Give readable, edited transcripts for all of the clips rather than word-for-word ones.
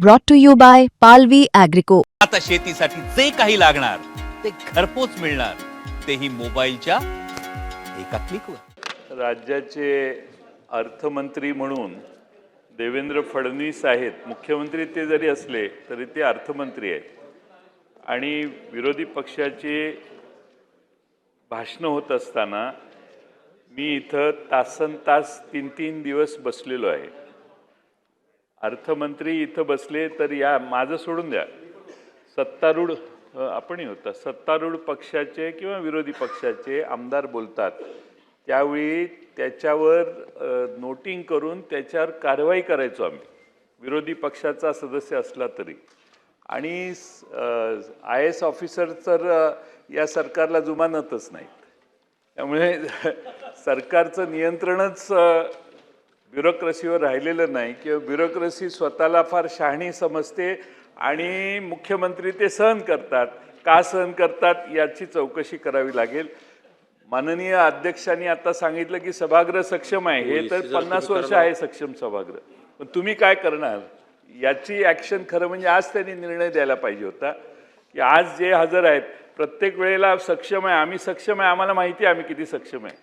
brought to you by Palvi Agrico. आता शेतीसाठी जे काही लागणार ते घरपोच मिळणार, तेही मोबाईलच्या एका क्लिकवर. राज्याचे अर्थमंत्री म्हणून देवेंद्र फडणवीस आहेत. मुख्यमंत्री ते जरी असले तरी ते अर्थमंत्री आहेत आणि विरोधी पक्षाची भाषणं होत असताना मी इथं तासनतास 3-3 दिवस बसलेलो आहे. अर्थमंत्री इथं बसले तर या माझं सोडून द्या, सत्तारूढ आपणही होता, सत्तारूढ पक्षाचे किंवा विरोधी पक्षाचे आमदार बोलतात त्यावेळी त्याच्यावर नोटिंग करून त्याच्यावर कारवाई करायचो आम्ही, विरोधी पक्षाचा सदस्य असला तरी. आणि IAS ऑफिसर तर या सरकारला जुमानतच नाहीत. त्यामुळे सरकारचं नियंत्रणच ब्युरोक्रेसीवर राहिलेलं नाही किंवा ब्युरोक्रेसी स्वतःला फार शहाणी समजते आणि मुख्यमंत्री ते सहन करतात. का सहन करतात याची चौकशी करावी लागेल. माननीय अध्यक्षांनी आता सांगितलं की सभागृह सक्षम आहे. हे तर 50 वर्ष आहे सक्षम सभागृह, पण तुम्ही काय करणार याची ॲक्शन खरं म्हणजे आज त्यांनी निर्णय द्यायला पाहिजे होता की आज जे हजर आहेत प्रत्येक वेळेला सक्षम आहे, आम्ही सक्षम आहे, आम्हाला माहिती आहे आम्ही किती सक्षम आहे,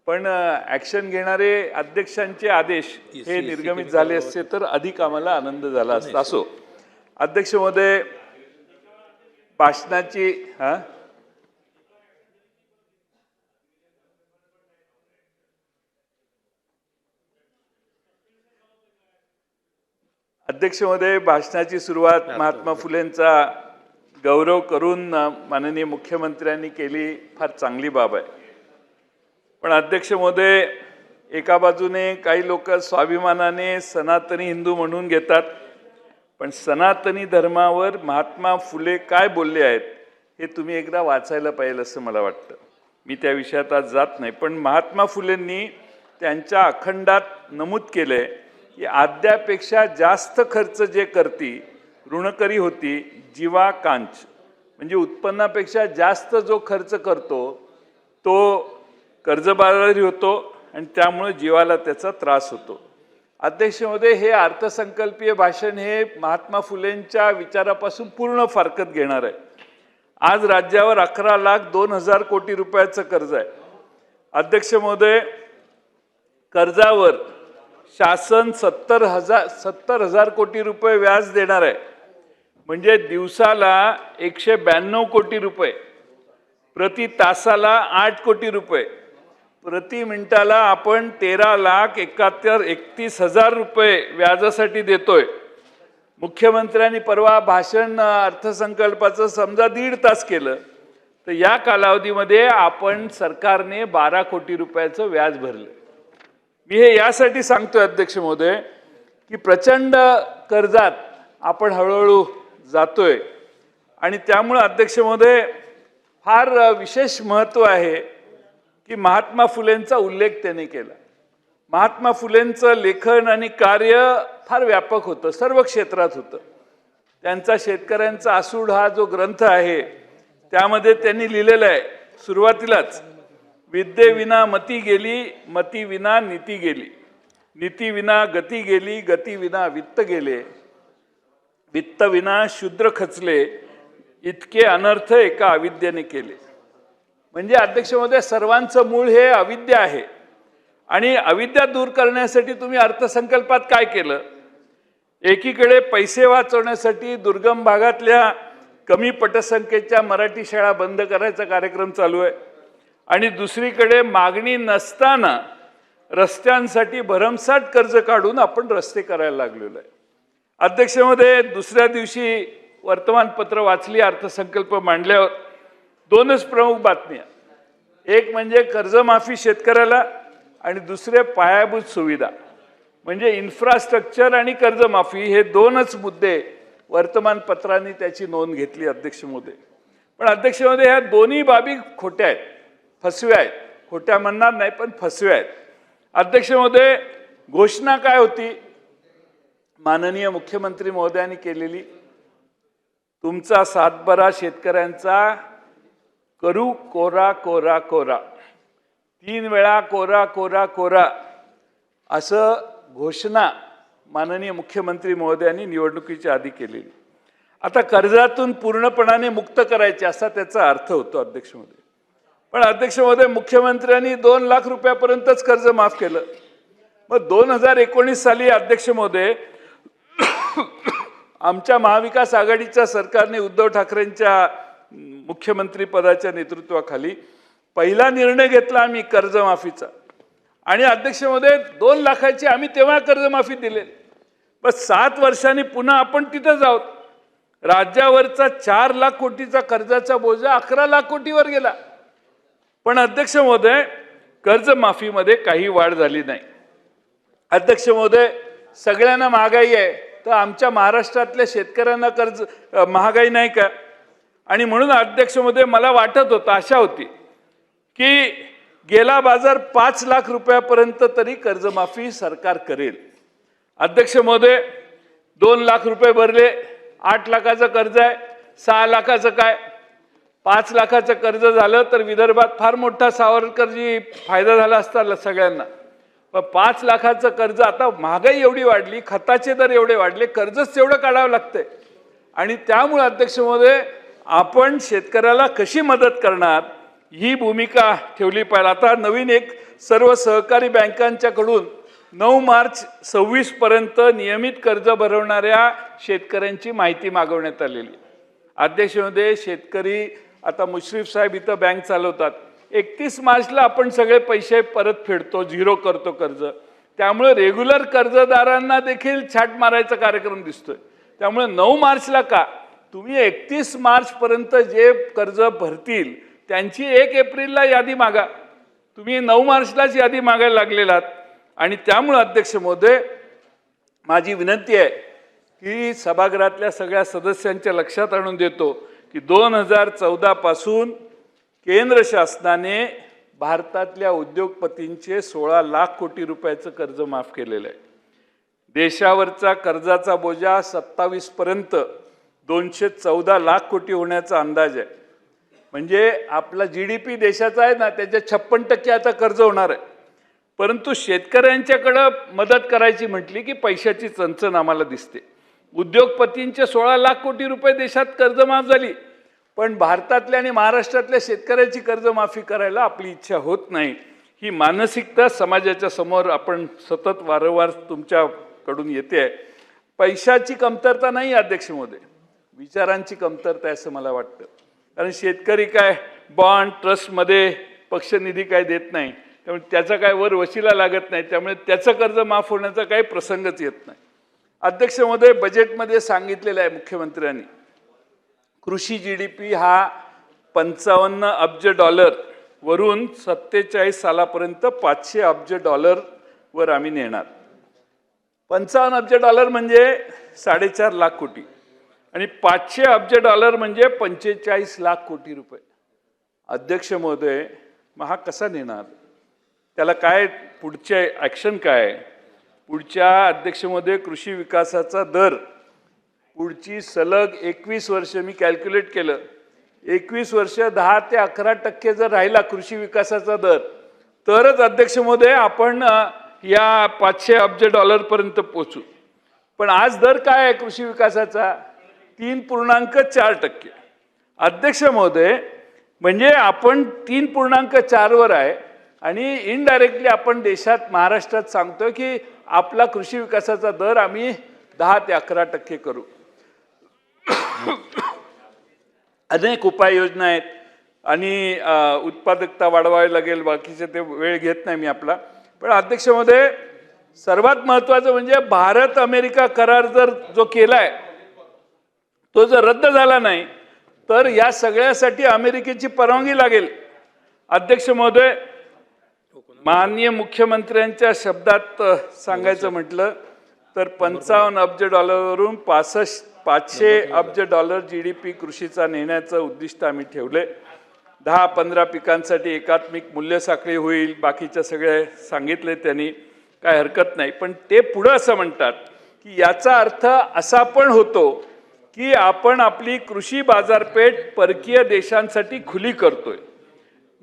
पण ॲक्शन घेणारे अध्यक्षांचे आदेश हे निर्गमित झाले असते तर अधिक आम्हाला आनंद झाला असता. असो, अध्यक्ष महोदय, भाषणाची अध्यक्ष महोदय, भाषणाची सुरुवात महात्मा फुलेंचा गौरव करून माननीय मुख्यमंत्र्यांनी केली, फार चांगली बाब आहे. पण अध्यक्ष महोदय, एका बाजूने काही लोक स्वाभिमानाने सनातनी हिंदू म्हणून घेतात, पण सनातनी धर्मावर महात्मा फुले काय बोलले आहेत हे तुम्ही एकदा वाचायला पाहिजे असं मला वाटतं. मी त्या विषयात आज जात नाही, पण महात्मा फुलेंनी त्यांच्या अखंडात नमूद केलंय की आद्यापेक्षा जास्त खर्च जे करती ऋणकरी होती जीवा कांच, म्हणजे उत्पन्नापेक्षा जास्त जो खर्च करतो तो कर्जबाजारी होतो आणि त्यामुळे जीवाला त्याचा त्रास होतो. अध्यक्ष महोदय, हे अर्थसंकल्पीय भाषण हे महात्मा फुलेंच्या विचारापासून पूर्ण फारकत घेणार आहे. आज राज्यावर 11,02,000 कोटी रुपयाचं कर्ज आहे. अध्यक्ष महोदय, कर्जावर शासन 70,000 कोटी रुपये व्याज देणार आहे, म्हणजे दिवसाला 192 कोटी रुपये, प्रति तासाला 8 कोटी रुपये, प्रति मिनिटाला आपण 13,31,000 रुपये व्याजासाठी देतोय. मुख्यमंत्र्यांनी परवा भाषण अर्थसंकल्पाचं समजा 1.5 तास केलं तर या कालावधीमध्ये आपण सरकारने 12 कोटी रुपयाचं व्याज भरलं. मी हे यासाठी सांगतोय अध्यक्ष महोदय की प्रचंड कर्जात आपण हळूहळू जातोय आणि त्यामुळे अध्यक्ष महोदय फार विशेष महत्त्व आहे की महात्मा फुलेंचा उल्लेख त्याने केला. महात्मा फुलेंचं लेखन आणि कार्य फार व्यापक होतं, सर्व क्षेत्रात होतं. त्यांचा शेतकऱ्यांचा आसूड हा जो ग्रंथ आहे त्यामध्ये त्यांनी लिहिलेलं आहे सुरुवातीलाच, विद्येविना मती गेली, मती विना नीती गेली, नीती विना गती गेली, गती विना वित्त गेले, वित्त विना शूद्र खचले, इतके अनर्थ एका अविद्येने केले. म्हणजे अध्यक्ष महोदय, सर्वांचं मूळ हे अविद्या आहे आणि अविद्या दूर करण्यासाठी तुम्ही अर्थसंकल्पात काय केलं? एकीकडे पैसे वाचवण्यासाठी दुर्गम भागातल्या कमी पटसंख्येच्या मराठी शाळा बंद करायचा कार्यक्रम चालू आहे आणि दुसरीकडे मागणी नसताना रस्त्यांसाठी भरमसाठ कर्ज काढून आपण रस्ते करायला लागलेलो आहे. अध्यक्ष महोदय, दुसऱ्या दिवशी वर्तमानपत्र वाचली अर्थसंकल्प मांडल्यावर, 2च प्रमुख बातम्या, एक म्हणजे कर्जमाफी शेतकऱ्याला आणि दुसरे पायाभूत सुविधा, म्हणजे इन्फ्रास्ट्रक्चर आणि कर्जमाफी, हे 2च मुद्दे वर्तमानपत्रांनी त्याची नोंद घेतली अध्यक्ष महोदय. पण अध्यक्ष महोदय, ह्या दोन्ही बाबी खोट्या आहेत, फसव्या आहेत. खोट्या म्हणणार नाही पण फसव्या आहेत. अध्यक्ष महोदय, घोषणा काय होती माननीय मुख्यमंत्री महोदयांनी केलेली? तुमचा सातबारा शेतकऱ्यांचा करू कोरा कोरा कोरा, 3 वेळा कोरा कोरा कोरा असं घोषणा माननीय मुख्यमंत्री महोदयांनी निवडणुकीच्या आधी केलेली. आता कर्जातून पूर्णपणाने मुक्त करायचे असा त्याचा अर्थ होतो अध्यक्ष महोदय. पण अध्यक्ष महोदय, मुख्यमंत्र्यांनी 2 लाख रुपयापर्यंतच कर्ज माफ केलं. मग 2019 साली अध्यक्ष महोदय आमच्या महाविकास आघाडीच्या सरकारने उद्धव ठाकरेंच्या मुख्यमंत्री पदाच्या नेतृत्वाखाली पहिला निर्णय घेतला आम्ही कर्जमाफीचा. आणि अध्यक्ष महोदय 2 लाखाची आम्ही तेव्हा कर्जमाफी दिली. बस 7 वर्षांनी पुन्हा आपण तिथंच आहोत. राज्यावरचा 4 लाख कोटीचा कर्जाचा बोजा 11 लाख कोटीवर गेला. पण अध्यक्ष महोदय कर्जमाफीमध्ये काही वाढ झाली नाही. अध्यक्ष महोदय, सगळ्यांना महागाई आहे, तर आमच्या महाराष्ट्रातल्या शेतकऱ्यांना महागाई नाही का? आणि म्हणून अध्यक्ष महोदय मला वाटत होतं, आशा होती की गेला बाजार 5 लाख रुपयापर्यंत तरी कर्जमाफी सरकार करेल. अध्यक्ष महोदय 2 लाख रुपये भरले, 8 लाखाचं कर्ज आहे, 6 लाखाचं काय, 5 लाखाचं कर्ज झालं तर विदर्भात फार मोठा सावरकरजी फायदा झाला असता सगळ्यांना. पण 5 लाखाचं कर्ज, आता महागाई एवढी वाढली, खताचे दर एवढे वाढले, कर्जच तेवढं काढावं लागतंय. आणि त्यामुळे अध्यक्ष महोदय आपण शेतकऱ्याला कशी मदत करणार ही भूमिका ठेवली पाहिजे. आता नवीन एक सर्व सहकारी बँकांच्याकडून 9 मार्च 26 पर्यंत नियमित कर्ज भरवणाऱ्या शेतकऱ्यांची माहिती मागवण्यात आलेली. अध्यक्ष महोदय, शेतकरी आता मुश्रीफ साहेब इथं बँक चालवतात. 31 मार्चला आपण सगळे पैसे परत फेडतो, झिरो करतो कर्ज. त्यामुळे रेग्युलर कर्जदारांना देखील छाट मारायचा कार्यक्रम दिसतोय. त्यामुळे 9 मार्चला का, तुम्ही 31 मार्च पर्यंत जे कर्ज भरतील त्यांची 1 एप्रिलला यादी मागा. तुम्ही 9 मार्चलाच यादी मागायला लागलेलात. आणि त्यामुळे अध्यक्ष महोदय माझी विनंती आहे की सभागृहातल्या सगळ्या सदस्यांच्या लक्षात आणून देतो की 2014 पासून केंद्र शासनाने भारतातल्या उद्योगपतींचे 16 लाख कोटी रुपयाचं कर्ज माफ केलेलं आहे. देशावरचा कर्जाचा बोजा 27 पर्यंत 214 लाख कोटी होण्याचा अंदाज आहे. म्हणजे आपला GDP देशाचा आहे ना, त्याच्या 56% आता कर्ज होणार आहे. परंतु शेतकऱ्यांच्याकडं मदत करायची म्हटली की पैशाची चणचण आम्हाला दिसते. उद्योगपतींचे 16 लाख कोटी रुपये देशात कर्जमाफ झाली, पण भारतातल्या आणि महाराष्ट्रातल्या शेतकऱ्याची कर्जमाफी करायला आपली इच्छा होत नाही. ही मानसिकता समाजाच्या समोर आपण सतत वारंवार तुमच्याकडून येते आहे. पैशाची कमतरता नाही अध्यक्ष महोदय, विचारांची कमतरता आहे असं मला वाटतं. कारण शेतकरी काय बॉन्ड ट्रस्टमध्ये पक्षनिधी काय देत नाही, त्यामुळे त्याचा काय वर वशिला लागत नाही, त्यामुळे त्याचं कर्ज माफ होण्याचा काही प्रसंगच येत नाही. अध्यक्ष महोदय, बजेटमध्ये सांगितलेलं आहे मुख्यमंत्र्यांनी कृषी GDP हा 55 अब्ज डॉलर वरून 47 सालापर्यंत 500 अब्ज डॉलर वर आम्ही नेणार. 55 अब्ज डॉलर म्हणजे 4.5 लाख कोटी आणि 500 अब्ज डॉलर म्हणजे 45 लाख कोटी रुपये. अध्यक्ष महोदय, मग हा कसा नेणार? त्याला काय पुढचे ॲक्शन काय? पुढच्या अध्यक्ष महोदय कृषी विकासाचा दर पुढची सलग 21 वर्ष मी कॅल्क्युलेट केलं, 21 वर्ष 10 ते 11% जर राहिला कृषी विकासाचा दर, तरच अध्यक्ष महोदय आपण या 500 अब्ज डॉलर पर्यंत पोहोचू. पण आज दर काय आहे कृषी विकासाचा? 3.4%. अध्यक्ष महोदय, म्हणजे आपण 3.4 वर आहे आणि इनडायरेक्टली आपण देशात महाराष्ट्रात सांगतोय की आपला कृषी विकासाचा दर आम्ही 10 ते 11% करू. अनेक उपाययोजना आहेत आणि उत्पादकता वाढवावी लागेल, बाकीचे ते वेळ घेत नाही मी आपला. पण अध्यक्ष महोदय, सर्वात महत्त्वाचं म्हणजे भारत अमेरिका करार जर जो केलाय तो जर रद्द झाला नाही तर या सगळ्यासाठी अमेरिकेची परवानगी लागेल. अध्यक्ष महोदय, माननीय मुख्यमंत्र्यांच्या शब्दात सांगायचं म्हटलं तर 55 अब्ज डॉलरवरून 500 अब्ज डॉलर GDP कृषीचा नेण्याचं उद्दिष्ट आम्ही ठेवले. 10-15 पिकांसाठी एकात्मिक मूल्य साखळी होईल, बाकीच्या सगळे सांगितले त्यांनी, काय हरकत नाही. पण ते पुढं असं म्हणतात की याचा अर्थ असा पण होतो की आपण आपली कृषी बाजारपेठ परकीय देशांसाठी खुली करतोय.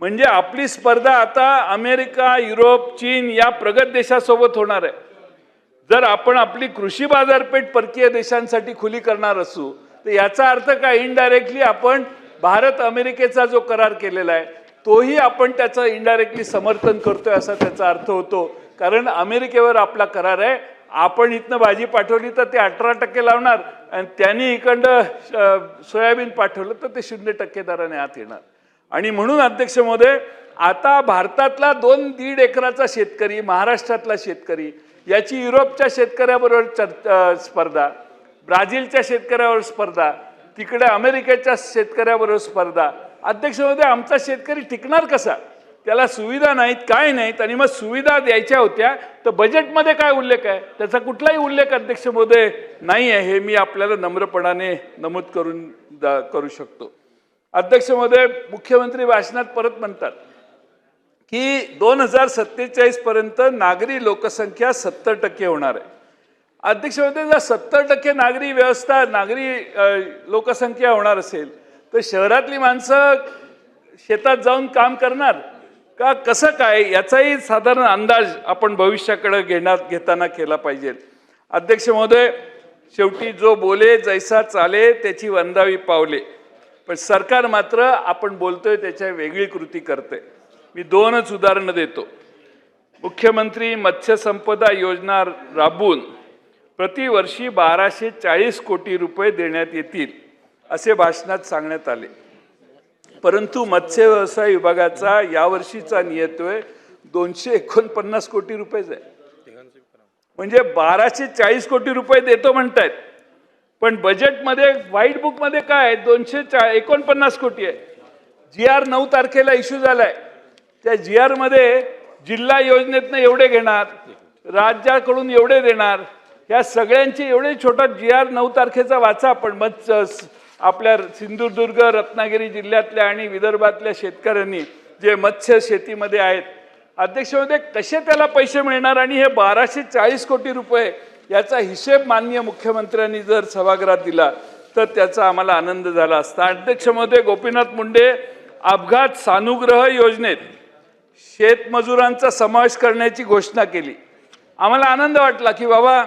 म्हणजे आपली स्पर्धा आता अमेरिका, युरोप, चीन या प्रगत देशासोबत होणार आहे. जर आपण आपली कृषी बाजारपेठ परकीय देशांसाठी खुली करणार असू तर याचा अर्थ काय, इनडायरेक्टली आपण भारत अमेरिकेचा जो करार केलेला आहे तोही आपण त्याचं इनडायरेक्टली समर्थन करतोय असा त्याचा अर्थ होतो. कारण अमेरिकेवर आपला करार आहे, आपण इथनं भाजी पाठवली तर ते 18% लावणार आणि त्यांनी इकडं सोयाबीन पाठवलं तर ते 0% दराने आत येणार. आणि म्हणून अध्यक्ष महोदय, आता भारतातला 2-1.5 एकराचा शेतकरी, महाराष्ट्रातला शेतकरी याची युरोपच्या शेतकऱ्याबरोबर स्पर्धा, ब्राझीलच्या शेतकऱ्यावर स्पर्धा, तिकडे अमेरिकेच्या शेतकऱ्याबरोबर स्पर्धा. अध्यक्ष महोदय, आमचा शेतकरी टिकणार कसा? त्याला सुविधा नाहीत, काय नाहीत. आणि मग सुविधा द्यायच्या होत्या तर बजेटमध्ये काय उल्लेख आहे? त्याचा कुठलाही उल्लेख अध्यक्ष महोदय नाही आहे. हे मी आपल्याला नम्रपणाने नमूद करू शकतो. अध्यक्ष महोदय, मुख्यमंत्री भाषणात परत म्हणतात की 2047 पर्यंत नागरी लोकसंख्या 70% होणार आहे. अध्यक्ष महोदय, जर 70% नागरी लोकसंख्या होणार असेल तर शहरातली माणसं शेतात जाऊन काम करणार का, कसं काय, याचाही साधारण अंदाज आपण भविष्याकडे घेताना केला पाहिजे. अध्यक्ष महोदय, शेवटी जो बोले जैसा चाले त्याची वंदावी पावले, पण सरकार मात्र आपण बोलतोय त्याच्या वेगळी कृती करते. मी 2च उदाहरणं देतो. मुख्यमंत्री मत्स्य संपदा योजना राबवून प्रतिवर्षी 1240 कोटी रुपये देण्यात येतील असे भाषणात सांगण्यात आले. परंतु मत्स्य व्यवसाय विभागाचा यावर्षीचा नियतव्यय 249 कोटी रुपयेच आहे. म्हणजे 1240 कोटी रुपये देतो म्हणतायत, पण बजेटमध्ये व्हाईट बुकमध्ये काय 249 कोटी आहे. GR 9 तारखेला इश्यू झालाय. त्या GR मध्ये जिल्हा योजनेतनं एवढे घेणार, राज्याकडून एवढे देणार, या सगळ्यांचे एवढे छोटा GR 9 तारखेचा वाचा आपण. आपल्या सिंधुदुर्ग, रत्नागिरी जिल्ह्यातल्या आणि विदर्भातल्या शेतकऱ्यांनी जे मत्स्य शेतीमध्ये आहेत, अध्यक्ष महोदय, कसे त्याला पैसे मिळणार? आणि हे 1240 कोटी रुपये याचा हिशेब माननीय मुख्यमंत्र्यांनी जर सभागृहात दिला तर त्याचा आम्हाला आनंद झाला असता. अध्यक्ष महोदय, गोपीनाथ मुंडे अपघात सानुग्रह योजनेत शेतमजुरांचा समावेश करण्याची घोषणा केली. आम्हाला आनंद वाटला की बाबा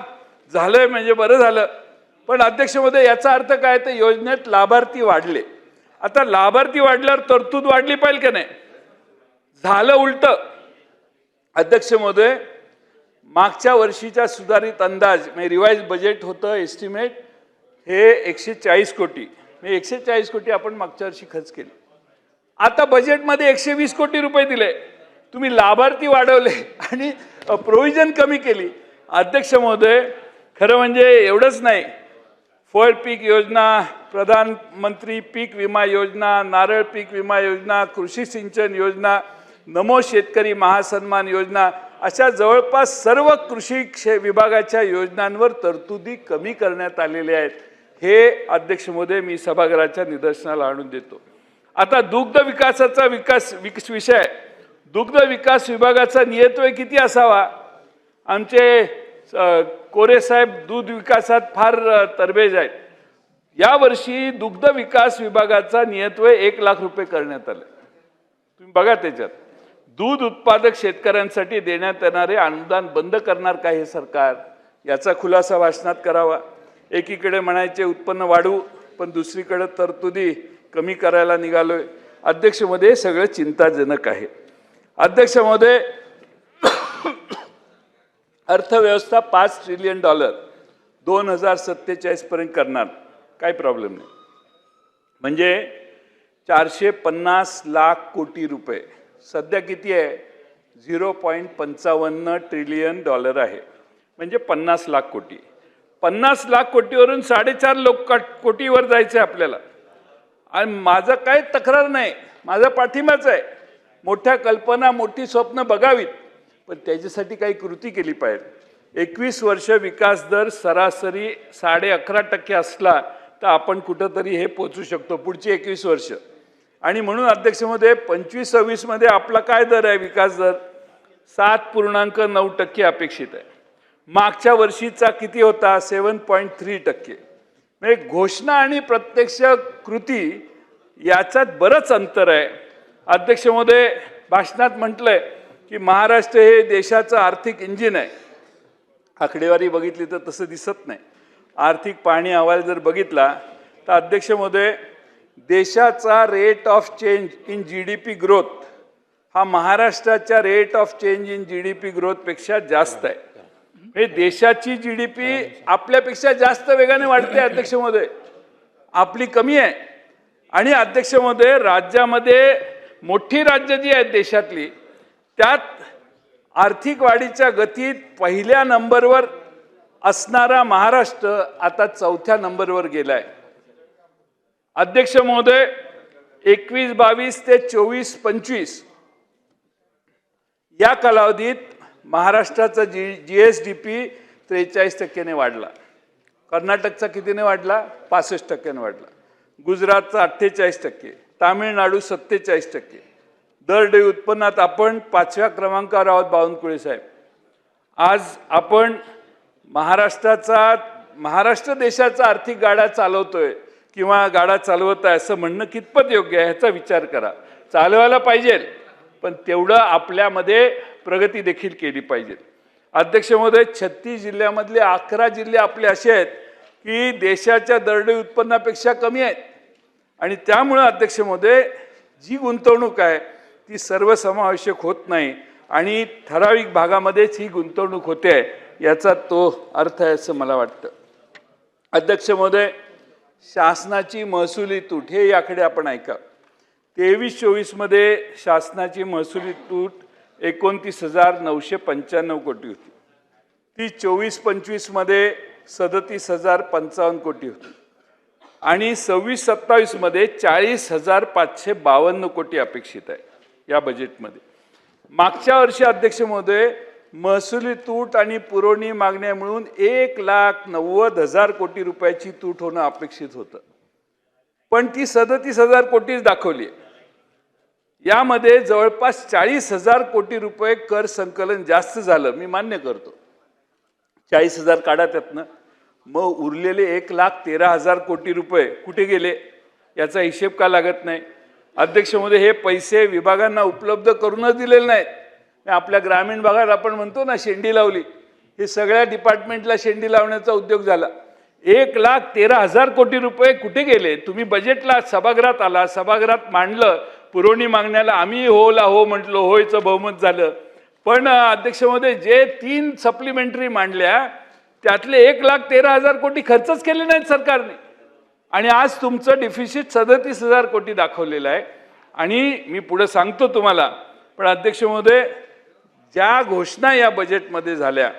झालंय, म्हणजे बरं झालं. पण अध्यक्ष महोदय, याचा अर्थ काय, तर योजनेत लाभार्थी वाढले. आता लाभार्थी वाढल्यावर तरतूद वाढली पाहिजे की नाही? झालं उलट. अध्यक्ष महोदय, मागच्या वर्षीचा सुधारित अंदाज म्हणजे रिवाइज बजेट होतं, एस्टिमेट हे 140 कोटी, 140 कोटी आपण मागच्या वर्षी खर्च केले. आता बजेटमध्ये 120 कोटी रुपये दिले. तुम्ही लाभार्थी वाढवले आणि प्रोव्हिजन कमी केली. अध्यक्ष महोदय, खरं म्हणजे एवढंच नाही, फळ पीक योजना, प्रधानमंत्री पीक विमा योजना, नारळ पीक विमा योजना, कृषी सिंचन योजना, नमो शेतकरी महासन्मान योजना, अशा जवळपास सर्व कृषी विभागाच्या योजनांवर तरतुदी कमी करण्यात आलेल्या आहेत. हे अध्यक्ष महोदय मी सभागृहाच्या निदर्शनाला आणून देतो. आता दुग्ध विकासाचा विषय, दुग्ध विकास विभागाचा नियतव्यय किती असावा? आमचे कोरे साहेब दूध विकासात फार तरबेज आहेत. यावर्षी दुग्ध विकास विभागाचा नियतव्यय 1 लाख रुपये करण्यात आले. तुम्ही बघा, त्याच्यात दूध उत्पादक शेतकऱ्यांसाठी देण्यात येणारे अनुदान बंद करणार का हे सरकार? याचा खुलासा भाषणात करावा. एकीकडे म्हणायचे उत्पन्न वाढवू, पण दुसरीकडे तरतुदी कमी करायला निघालोय. अध्यक्ष महोदय, सगळं चिंताजनक आहे. अध्यक्ष महोदय, अर्थव्यवस्था $5 ट्रिलियन 2047 पर्यंत करणार, काही प्रॉब्लेम नाही. म्हणजे 450 लाख कोटी रुपये. सध्या किती आहे? 0.55 ट्रिलियन डॉलर आहे, म्हणजे 50 लाख कोटी. 50 लाख कोटीवरून 4.5 कोटीवर जायचं आहे आपल्याला. आणि माझं काही तक्रार नाही, माझा पाठिंबाच आहे. मोठ्या कल्पना, मोठी स्वप्न बघावीत, पण त्याच्यासाठी काही कृती केली पाहिजे. 21 वर्ष विकास दर सरासरी 11.5% असला तर आपण कुठंतरी हे पोचू शकतो पुढची 21 वर्ष. आणि म्हणून अध्यक्ष महोदय, 25-26 मध्ये आपला काय दर आहे? विकास दर 7.9% अपेक्षित आहे. मागच्या वर्षीचा किती होता? 7.3%. म्हणजे घोषणा आणि प्रत्यक्ष कृती याच्यात बरंच अंतर आहे. अध्यक्ष महोदय, भाषणात म्हटलंय की महाराष्ट्र हे देशाचं आर्थिक इंजिन आहे. आकडेवारी बघितली तर तसं दिसत नाही. आर्थिक पाहणी अहवाल जर बघितला तर अध्यक्ष महोदय, देशाचा rate of change in GDP growth हा महाराष्ट्राच्या rate of change in GDP ग्रोथपेक्षा जास्त आहे. म्हणजे देशाची GDP आपल्यापेक्षा जास्त वेगाने वाढते अध्यक्ष महोदय, आपली कमी आहे. आणि अध्यक्ष महोदय, राज्यामध्ये मोठी राज्य जी आहेत देशातली, त्यात आर्थिक वाढीच्या गतीत पहिल्या नंबरवर असणारा महाराष्ट्र आता 4थ्या नंबरवर गेलाय. अध्यक्ष महोदय, 21-22 ते 24-25 या कालावधीत महाराष्ट्राचा GSDP 43% वाढला. कर्नाटकचा कितीने वाढला? 65% वाढला. गुजरातचा 48%, तामिळनाडू 47%. दर उत्पन्नात आपण 5व्या क्रमांकावर आहोत बावनकुळे साहेब. आज आपण महाराष्ट्र देशाचा आर्थिक गाडा चालवतोय किंवा गाडा चालवत आहे असं म्हणणं कितपत योग्य आहे ह्याचा विचार करा. चालवायला पाहिजे, पण तेवढं आपल्यामध्ये प्रगती देखील केली पाहिजे. अध्यक्ष महोदय, 36 जिल्ह्यामधले 11 जिल्हे आपले असे आहेत की देशाच्या दरडोई उत्पन्नापेक्षा कमी आहेत. आणि त्यामुळं अध्यक्ष महोदय, जी गुंतवणूक आहे ती सर्वसमावेशक होत नाही आणि ठराविक भागामध्येच ही गुंतवणूक होते, याचा तो अर्थ आहे असं मला वाटतं. अध्यक्ष महोदय, शासनाची महसुली तूट हे याकडे आपण ऐका. 23-24 मध्ये शासनाची महसुली तूट 29,995 कोटी होती. ती 24-25 मध्ये 37,055 कोटी होती आणि 26-27 मध्ये 40,552 कोटी अपेक्षित आहे या बजेटमध्ये. मागच्या वर्षी अध्यक्ष महोदय, महसुली तूट आणि पुरवणी मागण्या मिळून 1,90,000 कोटी रुपयाची तूट होणं अपेक्षित होतं, पण ती 37,000 कोटीच दाखवली. यामध्ये जवळपास 40,000 कोटी रुपये कर संकलन जास्त झालं, मी मान्य करतो. 40,000 काढा त्यातनं, मग उरलेले 1,13,000 कोटी रुपये कुठे गेले याचा हिशेब का लागत नाही? अध्यक्ष महोदय, हे पैसे विभागांना उपलब्ध करूनच दिलेले नाहीत. आपल्या ग्रामीण भागात आपण म्हणतो ना शेंडी लावली, हे सगळ्या डिपार्टमेंटला शेंडी लावण्याचा उद्योग झाला. 1,13,000 कोटी रुपये कुठे गेले? तुम्ही बजेटला सभागृहात आला, सभागृहात मांडलं, पुरवणी मागण्याला आम्ही होला हो म्हटलं, होयचं बहुमत झालं. पण अध्यक्ष महोदय, जे 3 सप्लिमेंटरी मांडल्या त्यातले 1,13,000 कोटी खर्चच केले नाहीत सरकारने. आणि आज तुमचं डिफिसिट 37,000 कोटी दाखवलेलं आहे. आणि मी पुढे सांगतो तुम्हाला, पण अध्यक्ष महोदय, ज्या घोषणा या बजेटमध्ये झाल्या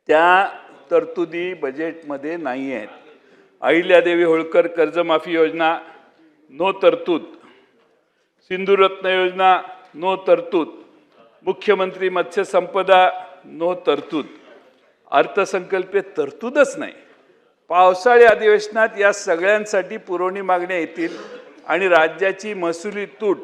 त्या तरतुदी बजेटमध्ये नाही आहेत. अहिल्यादेवी होळकर कर्जमाफी योजना नो तरतूद, सिंधुरत्न योजना नो तरतूद, मुख्यमंत्री मत्स्य संपदा नो तरतूद, अर्थसंकल्पीय तरतूदच नाही. पावसाळी अधिवेशनात या सगळ्यांसाठी पुरवणी मागण्या येतील आणि राज्याची महसुली तूट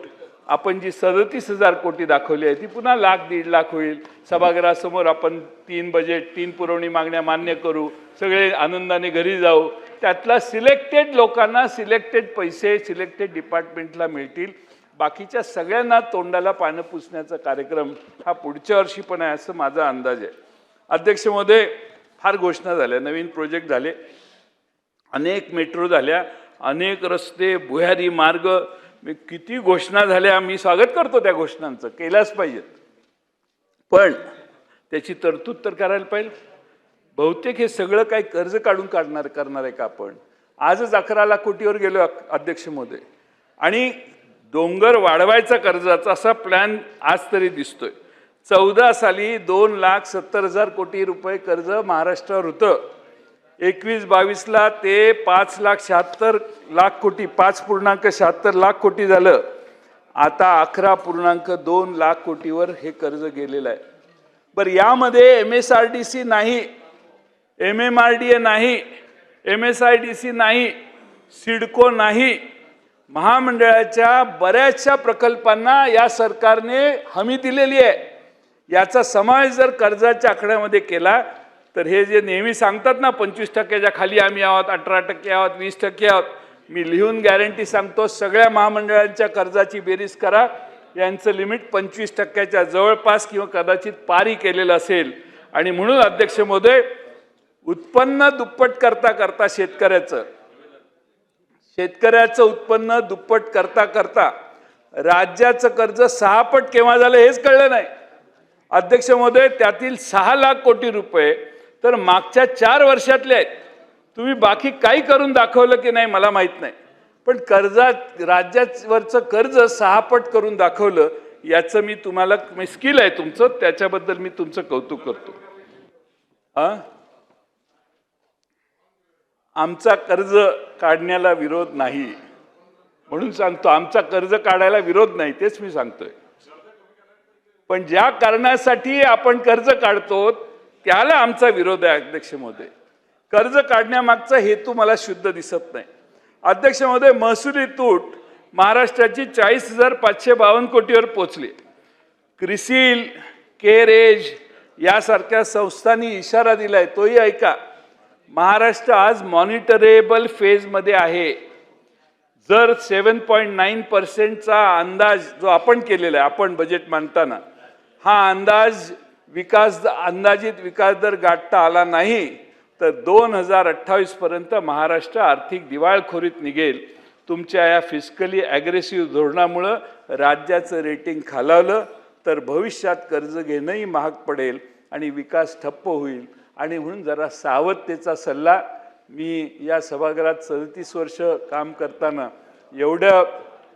आपण जी 37,000 कोटी दाखवली आहे ती पुन्हा 1,00,000-1,50,000 होईल. सभागृहासमोर आपण 3 बजेट 3 पुरवणी मागण्या मान्य करू, सगळे आनंदाने घरी जाऊ. त्यातला सिलेक्टेड लोकांना सिलेक्टेड पैसे सिलेक्टेड डिपार्टमेंटला मिळतील. बाकीच्या सगळ्यांना तोंडाला पानं पुसण्याचा कार्यक्रम हा पुढच्या वर्षी पण आहे असं माझा अंदाज आहे. अध्यक्ष महोदय, फार घोषणा झाल्या, नवीन प्रोजेक्ट झाले, अनेक मेट्रो झाल्या, अनेक रस्ते, भुयारी मार्ग, किती घोषणा झाल्या. मी स्वागत करतो त्या घोषणांचं, केल्याच पाहिजेत, पण त्याची तरतूद तर करायला पाहिजे. बहुतेक हे सगळं काही कर्ज काढून करणार आहे का आपण? आजच 11 लाख कोटीवर गेलो अध्यक्ष महोदय, आणि डोंगर वाढवायचा कर्जाचा असा प्लॅन आज तरी दिसतोय. 14 साली 2,70,000 कोटी रुपये कर्ज महाराष्ट्रावर होतं. 21-22ला ते 5,76,000 कोटी, 5.76 लाख कोटी झालं. आता 11.2 लाख कोटीवर हे कर्ज गेलेलं आहे. बरं, यामध्ये MSRDC नाही, MMRDA नाही, MSIDC नाही, सिडको नाही, महामंडळाच्या बऱ्याचशा प्रकल्पांना या सरकारने हमी दिलेली आहे. याचा समावेश जर कर्जाच्या आकड्यामध्ये केला तर हे जे नेहमी सांगतात ना 25% खाली आम्ही आहोत, 18% आहोत, 20% आहोत, मी लिहून गॅरंटी सांगतो, सगळ्या महामंडळांच्या कर्जाची बेरीज करा, यांचं लिमिट 25% जवळपास किंवा कदाचित पारी केलेलं असेल. आणि म्हणून अध्यक्ष महोदय, उत्पन्न दुप्पट करता करता शेतकऱ्याचं उत्पन्न दुप्पट करता करता राज्याचं कर्ज 6 पट केव्हा झालं हेच कळलं नाही. अध्यक्ष महोदय, त्यातील 6 लाख कोटी रुपये तर मागच्या 4 वर्षातले आहेत. तुम्ही बाकी काही करून दाखवलं की नाही मला माहित नाही, पण राज्यावरचं कर्ज 6 पट करून दाखवलं. याचं मी तुम्हाला स्किल आहे तुमचं, त्याच्याबद्दल मी तुमचं कौतुक करतो. आमचा कर्ज काढण्याला विरोध नाही म्हणून सांगतो, आमचा कर्ज काढायला विरोध नाही तेच मी सांगतोय. पण ज्या कारणासाठी आपण कर्ज काढतो त्याला आमचा विरोध आहे. अध्यक्ष महोदय, कर्ज काढण्यामागचा हेतू मला शुद्ध दिसत नाही. अध्यक्ष महोदय, महसुली तूट महाराष्ट्राची 40,552 कोटीवर पोहोचली. क्रिसिल, केरेज यासारख्या संस्थांनी इशारा दिलाय, तोही ऐका. महाराष्ट्र आज मॉनिटरेबल फेजमध्ये आहे. जर 7.9% अंदाज जो आपण केलेला आहे, आपण बजेट मांडताना, हा अंदाजित विकास दर गाठता आला नाही तर 2028 पर्यंत महाराष्ट्र आर्थिक दिवाळखोरीत निघेल. तुमच्या या फिस्कली ॲग्रेसिव्ह धोरणामुळं राज्याचं रेटिंग खालावलं तर भविष्यात कर्ज घेणंही महाग पडेल आणि विकास ठप्प होईल. आणि म्हणून जरा सावधतेचा सल्ला. मी या सभागृहात 37 वर्ष काम करताना एवढं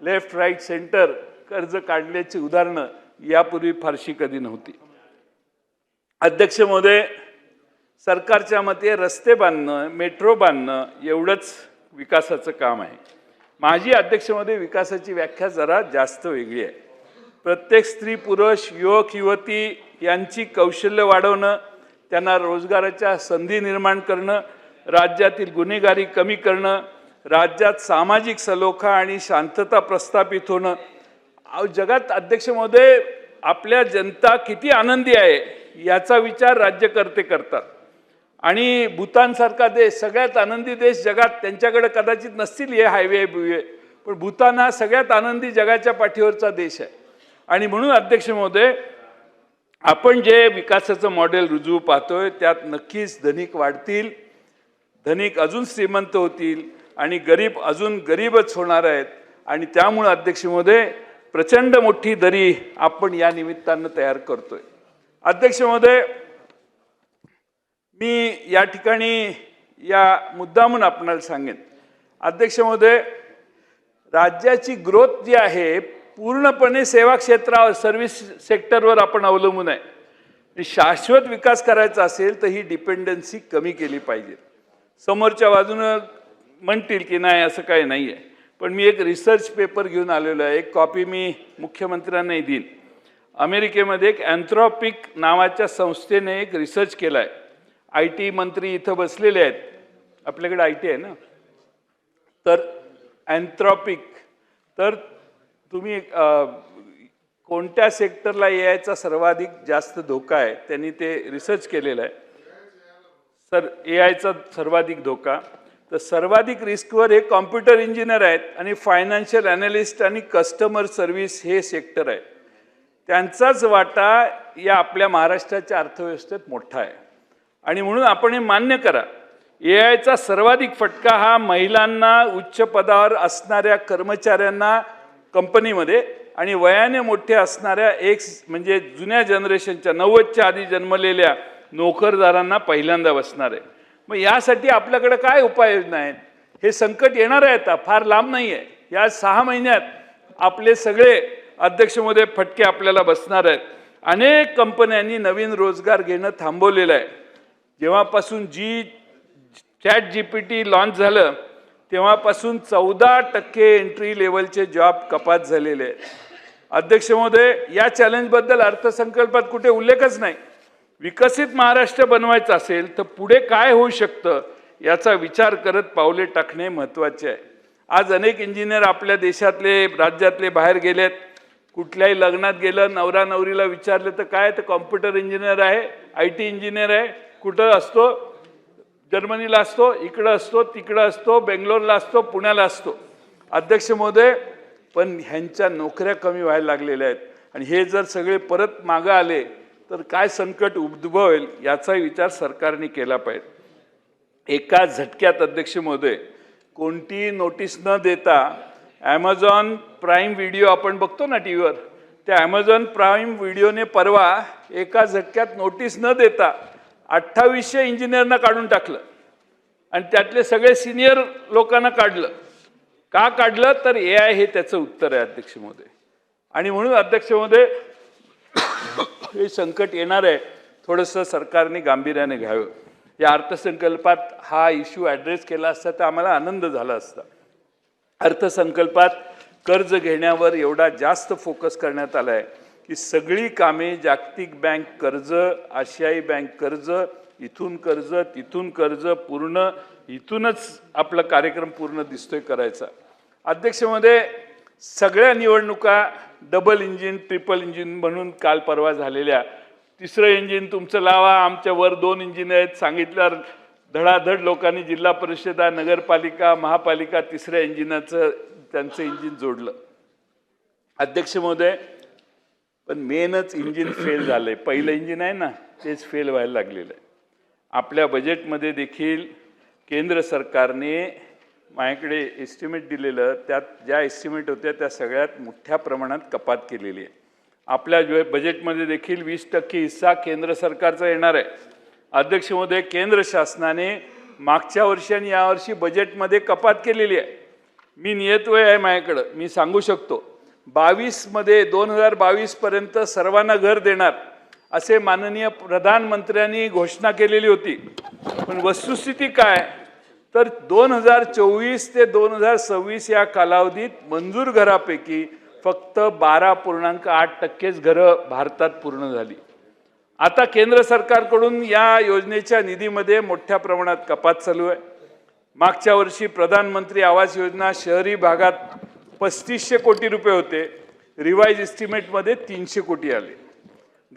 लेफ्ट राईट सेंटर कर्ज काढल्याची उदाहरणं यापूर्वी फारशी कधी नव्हती. अध्यक्ष महोदय, सरकारच्या मते रस्ते बांधणं, मेट्रो बांधणं एवढंच विकासाचं काम आहे. माझी अध्यक्ष महोदय विकासाची व्याख्या जरा जास्त वेगळी आहे. प्रत्येक स्त्री पुरुष, युवक युवती यांची कौशल्य वाढवणं, त्यांना रोजगाराच्या संधी निर्माण करणं, राज्यातील गुन्हेगारी कमी करणं, राज्यात सामाजिक सलोखा आणि शांतता प्रस्थापित होणं. जगात अध्यक्ष महोदय आपल्या जनता किती आनंदी आहे याचा विचार राज्यकर्ते करतात. आणि भूतानसारखा देश, सगळ्यात आनंदी देश जगात, त्यांच्याकडे कदाचित नसतील हे हायवे बिवे, पण भूतान हा सगळ्यात आनंदी जगाच्या पाठीवरचा देश आहे. आणि म्हणून अध्यक्ष महोदय, आपण जे विकासाचं मॉडेल रुजवू पाहतोय त्यात नक्कीच धनिक वाढतील, धनिक अजून श्रीमंत होतील आणि गरीब अजून गरीबच होणार आहेत. आणि त्यामुळे अध्यक्ष महोदय प्रचंड मोठी दरी आपण या निमित्तानं तयार करतोय. अध्यक्ष महोदय, मी या ठिकाणी या मुद्दामून आपणाला सांगेन. अध्यक्ष महोदय, राज्याची ग्रोथ जी आहे पूर्णपणे सेवा क्षेत्रावर, सर्व्हिस सेक्टरवर आपण अवलंबून आहे. शाश्वत विकास करायचा असेल तर ही डिपेंडन्सी कमी केली पाहिजे. समोरच्या बाजूनं म्हणतील की नाही असं काही नाही आहे, पण मी एक रिसर्च पेपर घेऊन आलेलो आहे, एक कॉपी मी मुख्यमंत्र्यांनाही देईन. अमेरिकेमध्ये एक अँथ्रॉपिक नावाच्या संस्थेने एक रिसर्च केला आहे. IT मंत्री इथं बसलेले आहेत, आपल्याकडे IT आहे ना, तर अँथ्रॉपिक, तर तुम्ही कोणत्या सेक्टरला यायचा सर्वाधिक जास्त धोका आहे त्यांनी ते रिसर्च केलेलं आहे. सर AIचा सर्वाधिक धोका, तर सर्वाधिक रिस्कवर हे कॉम्प्युटर इंजिनियर आहेत आणि फायनान्शियल ॲनालिस्ट आणि कस्टमर सर्व्हिस हे सेक्टर आहे. त्यांचाच वाटा या आपल्या महाराष्ट्राच्या अर्थव्यवस्थेत मोठा आहे. आणि म्हणून आपण हे मान्य करा, AIचा सर्वाधिक फटका हा महिलांना, उच्च पदावर असणाऱ्या कर्मचाऱ्यांना कंपनीमध्ये आणि वयाने मोठे असणाऱ्या म्हणजे जुन्या जनरेशनच्या 90च्या आधी जन्मलेल्या नोकरदारांना पहिल्यांदा बसणार आहे. मग यासाठी आपल्याकडे काय उपाययोजना आहेत? हे संकट येणार आहे, आता फार लांब नाही आहे. या 6 महिन्यात आपले सगळे अध्यक्ष महोदय फटके आपल्याला बसणार आहेत. अनेक कंपन्यांनी नवीन रोजगार घेणं थांबवलेलं आहे. जेव्हापासून ChatGPT लॉन्च झालं तेव्हापासून 14% एंट्री लेवलचे जॉब कपात झालेले आहेत. अध्यक्ष महोदय, या चॅलेंजबद्दल अर्थसंकल्पात कुठे उल्लेखच नाही. विकसित महाराष्ट्र बनवायचं असेल तर पुढे काय होऊ शकतं याचा विचार करत पावले टाकणे महत्त्वाचे आहे. आज अनेक इंजिनियर आपल्या देशातले, राज्यातले बाहेर गेलेत. कुठल्याही लग्नात गेलं, नवरा नवरीला विचारलं तर काय, तर कॉम्प्युटर इंजिनियर आहे, IT इंजिनियर आहे. कुठं असतो? जर्मनीला असतो, इकडं असतो, तिकडं असतो, बेंगलोरला असतो, पुण्याला असतो. अध्यक्ष महोदय, पण ह्यांच्या नोकऱ्या कमी व्हायला लागलेल्या आहेत आणि हे जर सगळे परत मागं आले तर काय संकट उद्भवेल याचाही विचार सरकारने केला पाहिजे। एका झटक्यात अध्यक्ष महोदय कोणती नोटीस न देता ॲमेझॉन प्राईम व्हिडिओ आपण बघतो ना टीव्हीवर, त्या ॲमेझॉन प्राईम व्हिडिओने परवा एका झटक्यात नोटीस न देता 2800 इंजिनियरना काढून टाकलं आणि त्यातले सगळे सिनियर लोकांना काढलं। का काढलं तर AI हे त्याचं उत्तर आहे अध्यक्ष महोदय। आणि म्हणून अध्यक्ष महोदय हे संकट येणार आहे, थोडंसं सरकारने गांभीर्याने घ्यावं। या अर्थसंकल्पात हा इश्यू ॲड्रेस केला असता तर आम्हाला आनंद झाला असता। अर्थसंकल्पात कर्ज घेण्यावर एवढा जास्त फोकस करण्यात आला आहे की सगळी कामे जागतिक बँक कर्ज, आशियाई बँक कर्ज, इथून कर्ज तिथून कर्ज, पूर्ण इथूनच आपला कार्यक्रम पूर्ण दिसतोय करायचा। अध्यक्ष महोदय सगळ्या निवडणुका डबल इंजिन ट्रिपल इंजिन म्हणून काल परवा झालेल्या, तिसरं इंजिन तुमचं लावा, आमच्या वर 2 इंजिन आहेत सांगितल्यावर धडाधड लोकांनी जिल्हा परिषदा, नगरपालिका, महापालिका तिसऱ्या इंजिनाचं त्यांचं इंजिन जोडलं। अध्यक्ष महोदय पण मेनच इंजिन फेल झालंय, पहिलं इंजिन आहे ना तेच फेल व्हायला लागलेलं आहे। आपल्या बजेटमध्ये देखील केंद्र सरकारने माझ्याकडे एस्टिमेट दिलेलं, त्यात ज्या एस्टिमेट होत्या त्या सगळ्यात मोठ्या प्रमाणात कपात केलेली आहे। आपल्या बजेटमध्ये देखील 20% हिस्सा केंद्र सरकारचा येणार आहे। अध्यक्ष महोदय केंद्र शासनाने मागच्या वर्षी आणि यावर्षी बजेटमध्ये कपात केलेली आहे। मी नियतवय आहे माझ्याकडं, मी सांगू शकतो 22 मध्ये 2022 पर्यंत सर्वांना घर देणार असे माननीय प्रधानमंत्र्यांनी घोषणा केलेली होती। पण वस्तुस्थिती काय तर 2024 ते 2026 या कालावधीत मंजूर घरापैकी फक्त 12.8% घरं भारतात पूर्ण झाली। आता केंद्र सरकारकडून या योजनेच्या निधीमध्ये मोठ्या प्रमाणात कपात चालू आहे। मागच्या वर्षी प्रधानमंत्री आवास योजना शहरी भागात 3500 कोटी रुपये होते, रिवाइज एस्टिमेटमध्ये 300 कोटी आले।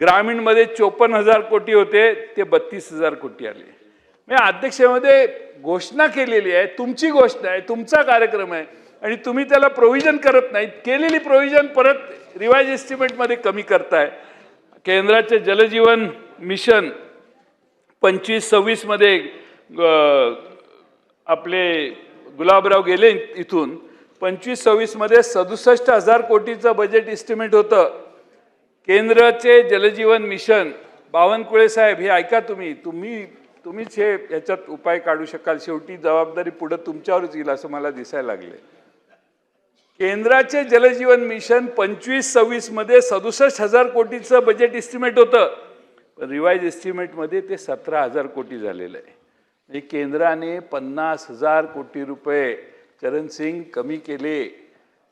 ग्रामीणमध्ये 54,000 कोटी होते, ते 32,000 कोटी आले। म्हणजे अध्यक्षामध्ये घोषणा केलेली आहे, तुमची घोषणा आहे, तुमचा कार्यक्रम आहे आणि तुम्ही त्याला प्रोव्हिजन करत नाहीत। केलेली प्रोव्हिजन परत रिवाइज एस्टिमेटमध्ये कमी करताय। केंद्राचे जलजीवन मिशन 25-26 मध्ये आपले गुलाबराव गेले इथून, 25-26 मध्ये 67,000 कोटीचं बजेट एस्टिमेट होतं। केंद्राचे जलजीवन मिशन बावनकुळे साहेब हे ऐका, तुम्हीच हे याच्यात उपाय काढू शकाल, शेवटी जबाबदारी पुढे तुमच्यावरच येईल असं मला दिसायला लागले। केंद्राचे जलजीवन मिशन 25-26 मध्ये 67,000 कोटीचं बजेट एस्टिमेट होतं, पण रिवाइज एस्टिमेटमध्ये ते 17,000 कोटी झालेलं आहे। म्हणजे केंद्राने 50,000 कोटी रुपये चरणसिंग कमी केले।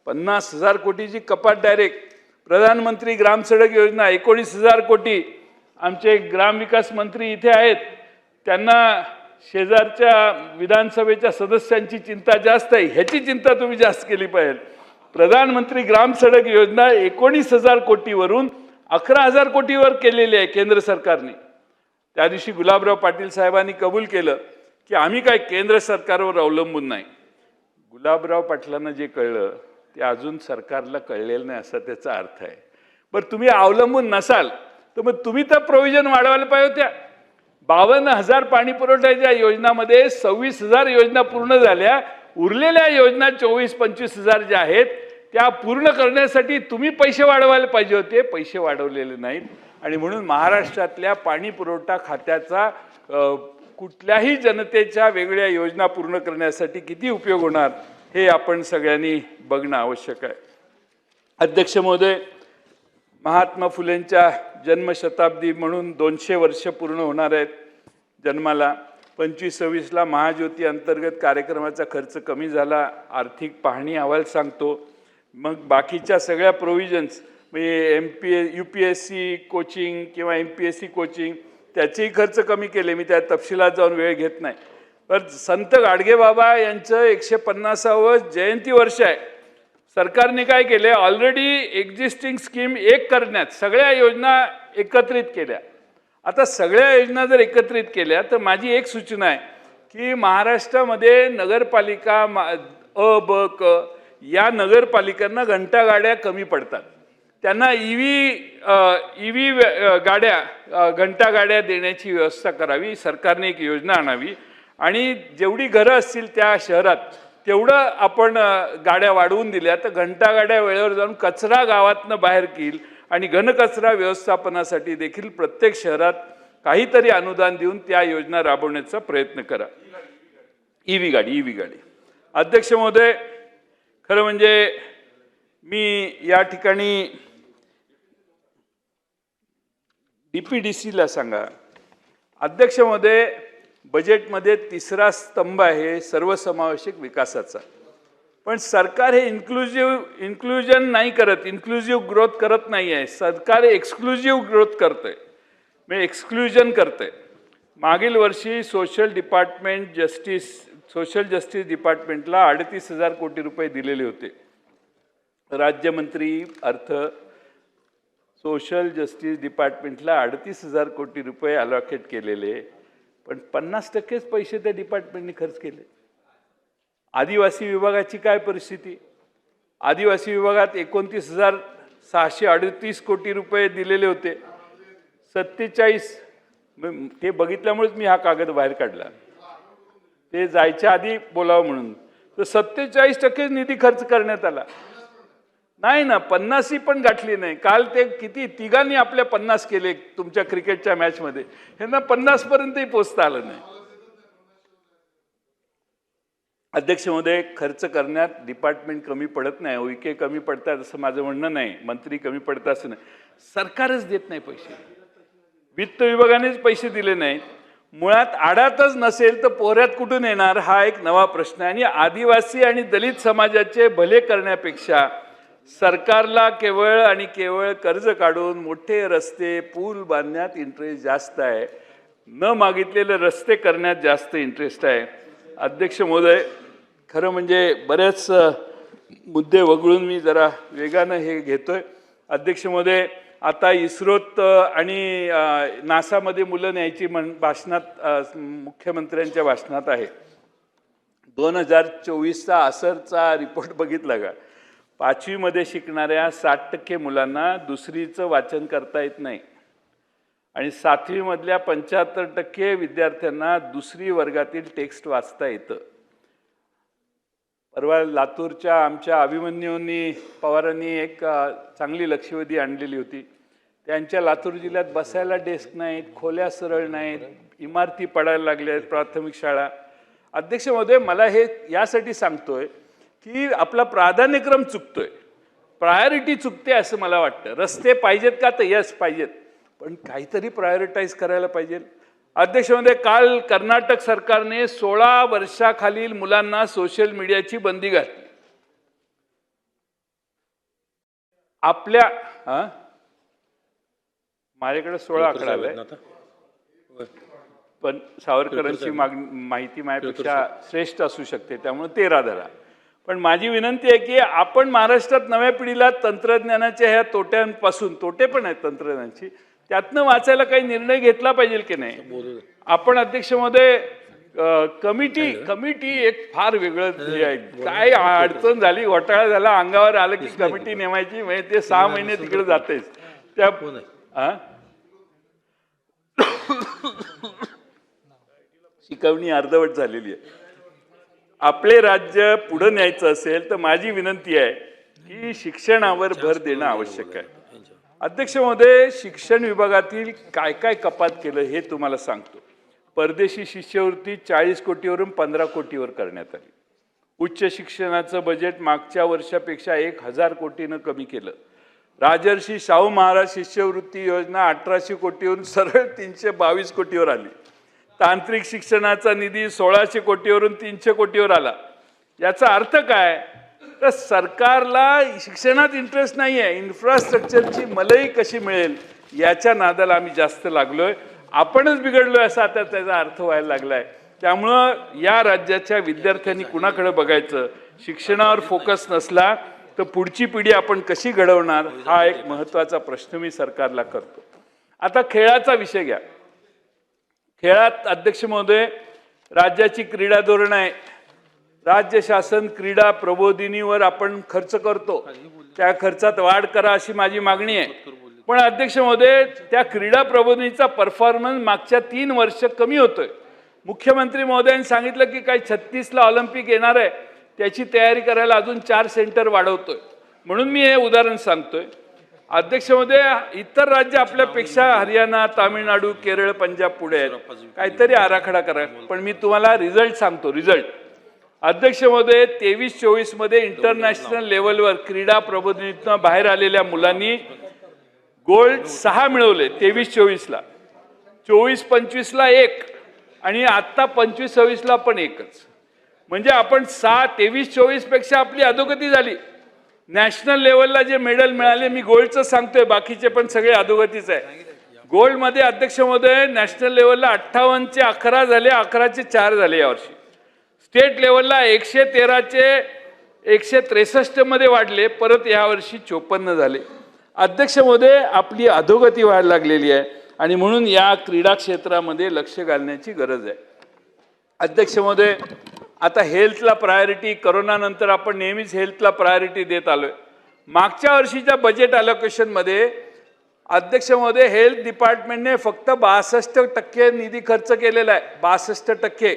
50,000 कोटीची कपात डायरेक्ट। प्रधानमंत्री ग्राम सडक योजना 19,000 कोटी। आमचे ग्रामविकास मंत्री इथे आहेत, त्यांना शेजारच्या विधानसभेच्या सदस्यांची चिंता जास्त आहे, ह्याची चिंता तुम्ही जास्त केली पाहिजे। प्रधानमंत्री ग्राम सडक योजना 19,000 कोटीवरून 11,000 कोटीवर केलेली आहे केंद्र सरकारने। त्या दिवशी गुलाबराव पाटील साहेबांनी कबूल केलं की आम्ही काय केंद्र सरकारवर अवलंबून नाही। गुलाबराव पाटलांना जे कळलं ते अजून सरकारला कळलेलं नाही असा त्याचा अर्थ आहे। बरं तुम्ही अवलंबून नसाल तर मग तुम्ही तर प्रोव्हिजन वाढवायला पाहिजे होत्या। 52,000 पाणी पुरवठ्याच्या योजनामध्ये 26,000 योजना पूर्ण झाल्या, उरलेल्या योजना 24-25,000 ज्या आहेत त्या पूर्ण करण्यासाठी तुम्ही पैसे वाढवायला पाहिजे होते, पैसे वाढवलेले नाहीत। आणि म्हणून महाराष्ट्रातल्या पाणी पुरवठा खात्याचा कुठल्याही जनतेच्या वेगळ्या योजना पूर्ण करण्यासाठी किती उपयोग होणार हे आपण सगळ्यांनी बघणं आवश्यक आहे। अध्यक्ष महोदय महात्मा फुलेंच्या जन्मशताब्दी म्हणून 200 वर्ष पूर्ण होणार आहेत जन्माला। 25-26 ला महाज्योती अंतर्गत कार्यक्रमाचा खर्च कमी झाला, आर्थिक पाहणी अहवाल सांगतो। मग बाकीच्या सगळ्या प्रोव्हिजन्स म्हणजे UPSC कोचिंग किंवा MPSC कोचिंग त्याचेही खर्च कमी केले, मी त्या तपशिलात जाऊन वेळ घेत नाही। पण संत गाडगेबाबा यांचं 150वे जयंती वर्ष आहे। सरकारने काय केले, ऑलरेडी एक्झिस्टिंग स्कीम एक करण्यात सगळ्या योजना एकत्रित केल्या। आता सगळ्या योजना जर एकत्रित केल्या तर माझी एक सूचना आहे की महाराष्ट्रामध्ये नगरपालिका अ, ब, क या नगरपालिकांना घंटागाड्या कमी पडतात। त्यांना ईव्ही गाड्या घंटा गाड्या देण्याची व्यवस्था करावी, सरकारने एक योजना आणावी आणि जेवढी घरं असतील त्या शहरात तेवढं आपण गाड्या वाढवून दिल्या तर घंटा गाड्या वेळेवर जाऊन कचरा गावातनं बाहेर येईल आणि घनकचरा व्यवस्थापनासाठी देखील प्रत्येक शहरात काहीतरी अनुदान देऊन त्या योजना राबवण्याचा प्रयत्न करा. ईव्ही गाडी. अध्यक्ष महोदय, खरं म्हणजे मी या ठिकाणी DPDCला सांगा, अध्यक्ष महोदय, बजेटमध्ये तिसरा स्तंभ आहे सर्वसमावेशक विकासाचा, पण सरकार हे इन्क्लुजन नाही करत, इन्क्लुझिव्ह ग्रोथ करत नाही आहे. सरकार एक्सक्लुझिव्ह ग्रोथ करतंय, म्हणजे एक्सक्लुजन करतंय. मागील वर्षी सोशल जस्टिस डिपार्टमेंटला 38,000 कोटी रुपये दिलेले होते. राज्यमंत्री अर्थ सोशल जस्टिस डिपार्टमेंटला 38,000 कोटी रुपये अलॉकेट केलेले, पण 50%च पैसे त्या डिपार्टमेंटने खर्च केले. आदिवासी विभागाची काय परिस्थिती? आदिवासी विभागात 29,638 कोटी रुपये दिलेले होते. 47 ते बघितल्यामुळेच मी हा कागद बाहेर काढला, ते जायच्या आधी बोलावं म्हणून. तर 47% निधी खर्च करण्यात आला नाही ना, 50 पण गाठली नाही. काल ते किती तिघांनी आपल्या 50 केले तुमच्या क्रिकेटच्या मॅचमध्ये, ह्यांना 50 पर्यंतही पोचता आलं नाही. अध्यक्ष महोदय, खर्च करण्यात डिपार्टमेंट कमी पडत नाही, OIK कमी पडतात असं माझं म्हणणं नाही, मंत्री कमी पडतात असं नाही, सरकारच देत नाही पैसे, वित्त विभागानेच पैसे दिले नाहीत. मुळात आडातच नसेल तर पोऱ्यात कुठून येणार हा एक नवा प्रश्न आहे. आणि आदिवासी आणि दलित समाजाचे भले करण्यापेक्षा सरकारला केवळ आणि केवळ कर्ज काढून मोठे रस्ते पूल बांधण्यात इंटरेस्ट जास्त आहे, न मागितलेले रस्ते करण्यात जास्त इंटरेस्ट आहे. अध्यक्ष महोदय, खरं म्हणजे बरेच मुद्दे वगळून मी जरा वेगानं हे घेतोय. अध्यक्ष महोदय, आता इस्रोत आणि नासामध्ये मुलं न्यायची भाषणात मुख्यमंत्र्यांच्या भाषणात आहे. 2024चा असरचा रिपोर्ट बघितला का? 5वीमध्ये शिकणाऱ्या 60% मुलांना दुसरीचं वाचन करता येत नाही आणि 7वीमधल्या 75% विद्यार्थ्यांना दुसरी वर्गातील टेक्स्ट वाचता येतं. परवा लातूरच्या आमच्या अभिमन्यूंनी पवारांनी एक चांगली लक्षवेधी आणलेली होती. त्यांच्या लातूर जिल्ह्यात बसायला डेस्क नाहीत, खोल्या सरळ नाहीत, इमारती पडायला लागल्या आहेत प्राथमिक शाळा. अध्यक्ष महोदय, मला हे यासाठी सांगतोय की आपला प्राधान्यक्रम चुकतोय, प्रायोरिटी चुकते असं मला वाटतं. रस्ते पाहिजेत का? तर यस पाहिजेत, पण काहीतरी प्रायोरिटाईज करायला पाहिजे. अध्यक्ष महोदय, काल कर्नाटक सरकारने 16 वर्षाखालील मुलांना सोशल मीडियाची बंदी घातली. आपल्या माझ्याकडे 16 आकडा आलाय, पण सावरकरांची माहिती माझ्यापेक्षा श्रेष्ठ असू शकते, त्यामुळे 13 धरा. पण माझी विनंती आहे की आपण महाराष्ट्रात नव्या पिढीला तंत्रज्ञानाच्या ह्या तोट्यांपासून, तोटे पण आहेत तंत्रज्ञानाची, त्यातनं वाचायला काही निर्णय घेतला पाहिजे की नाही. आपण अध्यक्ष महोदय, कमिटी एक फार वेगळं हे आहे. काय अडचण झाली, घोटाळा झाला, अंगावर आलं की कमिटी नेमायची, म्हणजे ते 6 महिने तिकडे जातेच. त्या शिकवणी अर्धवट झालेली आहे. आपले राज्य पुढे न्यायचं असेल तर माझी विनंती आहे की शिक्षणावर भर देणं आवश्यक आहे. अध्यक्ष महोदय, शिक्षण विभागातील काय काय कपात केलं हे तुम्हाला सांगतो. परदेशी शिष्यवृत्ती 40 कोटीवरून 15 कोटीवर करण्यात आली. उच्च शिक्षणाचं बजेट मागच्या वर्षापेक्षा 1,000 कोटीनं कमी केलं. राजर्षी शाहू महाराज शिष्यवृत्ती योजना 1800 कोटीवरून सरळ 322 कोटीवर आली. तांत्रिक शिक्षणाचा निधी 1600 कोटीवरून 300 कोटीवर आला. याचा अर्थ काय? तर सरकारला शिक्षणात इंटरेस्ट नाही आहे, इन्फ्रास्ट्रक्चरची मलई कशी मिळेल याच्या नादाला आम्ही जास्त लागलोय. आपणच बिघडलोय असा आता त्याचा अर्थ व्हायला लागलाय. त्यामुळं या राज्याच्या विद्यार्थ्यांनी कुणाकडे बघायचं, शिक्षणावर फोकस नसला तर पुढची पिढी आपण कशी घडवणार हा एक महत्त्वाचा प्रश्न मी सरकारला करतो. आता खेळाचा विषय घ्या. खेळात अध्यक्ष महोदय, राज्याची क्रीडा धोरण आहे, राज्य शासन क्रीडा प्रबोधिनीवर आपण खर्च करतो, त्या खर्चात वाढ करा अशी माझी मागणी आहे. पण अध्यक्ष महोदय, त्या क्रीडा प्रबोधिनीचा परफॉर्मन्स मागच्या 3 वर्ष कमी होतोय. मुख्यमंत्री महोदयांनी सांगितलं की काही 36ला ऑलिम्पिक येणार आहे, त्याची तयारी करायला अजून 4 सेंटर वाढवतोय. म्हणून मी हे उदाहरण सांगतोय. अध्यक्ष महोदय, इतर राज्य आपल्यापेक्षा हरियाणा, तामिळनाडू, केरळ, पंजाब पुढे आहेत. काहीतरी आराखडा करा. पण मी तुम्हाला रिझल्ट सांगतो. रिझल्ट अध्यक्ष महोदय, 23-24 मध्ये इंटरनॅशनल लेवलवर क्रीडा प्रबोधिनीतून बाहेर आलेल्या मुलांनी गोल्ड 6 मिळवले 23-24ला, 24-25ला 1 आणि आता 25-26ला पण 1च. म्हणजे आपण 23-24 पेक्षा आपली अधोगती झाली. नॅशनल लेवलला जे मेडल मिळाले, मी गोल्डचं सांगतोय, बाकीचे पण सगळे अधोगतीच आहे. गोल्डमध्ये अध्यक्ष महोदय नॅशनल लेवलला 58चे 11 झाले, 11चे 4 झाले यावर्षी. स्टेट लेवलला 113चे 163 मध्ये वाढले, परत यावर्षी 54 झाले. अध्यक्ष महोदय, आपली अधोगती व्हायला लागलेली आहे आणि म्हणून या क्रीडा क्षेत्रामध्ये लक्ष घालण्याची गरज आहे. अध्यक्ष महोदय, आता हेल्थला प्रायोरिटी, करोना नंतर आपण नेहमीच हेल्थला प्रायोरिटी देत आलोय. मागच्या वर्षीच्या बजेट अलोकेशनमध्ये अध्यक्ष महोदय हेल्थ डिपार्टमेंटने फक्त 62% निधी खर्च केलेला आहे. 62%.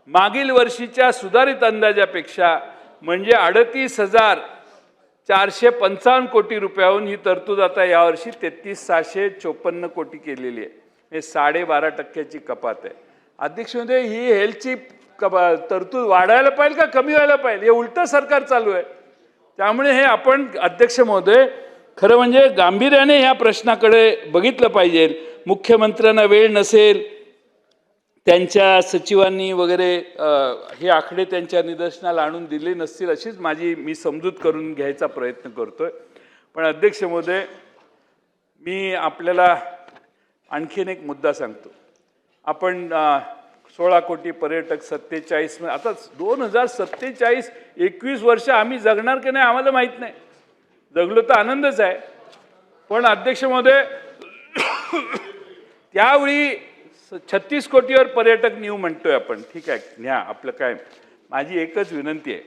मागील वर्षीच्या सुधारित अंदाजापेक्षा म्हणजे 38,455 कोटी रुपयाहून ही तरतूद आता यावर्षी 33,654 कोटी केलेली आहे. हे 12.5% कपात आहे. अध्यक्ष महोदय, ही हेल्थची तरतूद वाढायला पाहिजे का कमी व्हायला पाहिजे? हे उलटं सरकार चालू आहे. त्यामुळे हे आपण अध्यक्ष महोदय खरं म्हणजे गांभीर्याने ह्या प्रश्नाकडे बघितलं पाहिजे. मुख्यमंत्र्यांना वेळ नसेल, त्यांच्या सचिवांनी वगैरे हे आकडे त्यांच्या निदर्शनाला आणून दिले नसतील अशीच मी समजूत करून घ्यायचा प्रयत्न करतोय. पण अध्यक्ष महोदय, मी आपल्याला आणखीन एक मुद्दा सांगतो. आपण 16 कोटी पर्यटक, 47 आता 2047 21 वर्ष आम्ही जगणार की नाही आम्हाला माहित नाही. जगलो तर आनंदच आहे. पण अध्यक्ष महोदय, त्यावेळी 36 कोटीवर पर्यटक नेऊ म्हणतोय आपण. ठीक आहे, न्या, आपलं काय. माझी एकच विनंती आहे.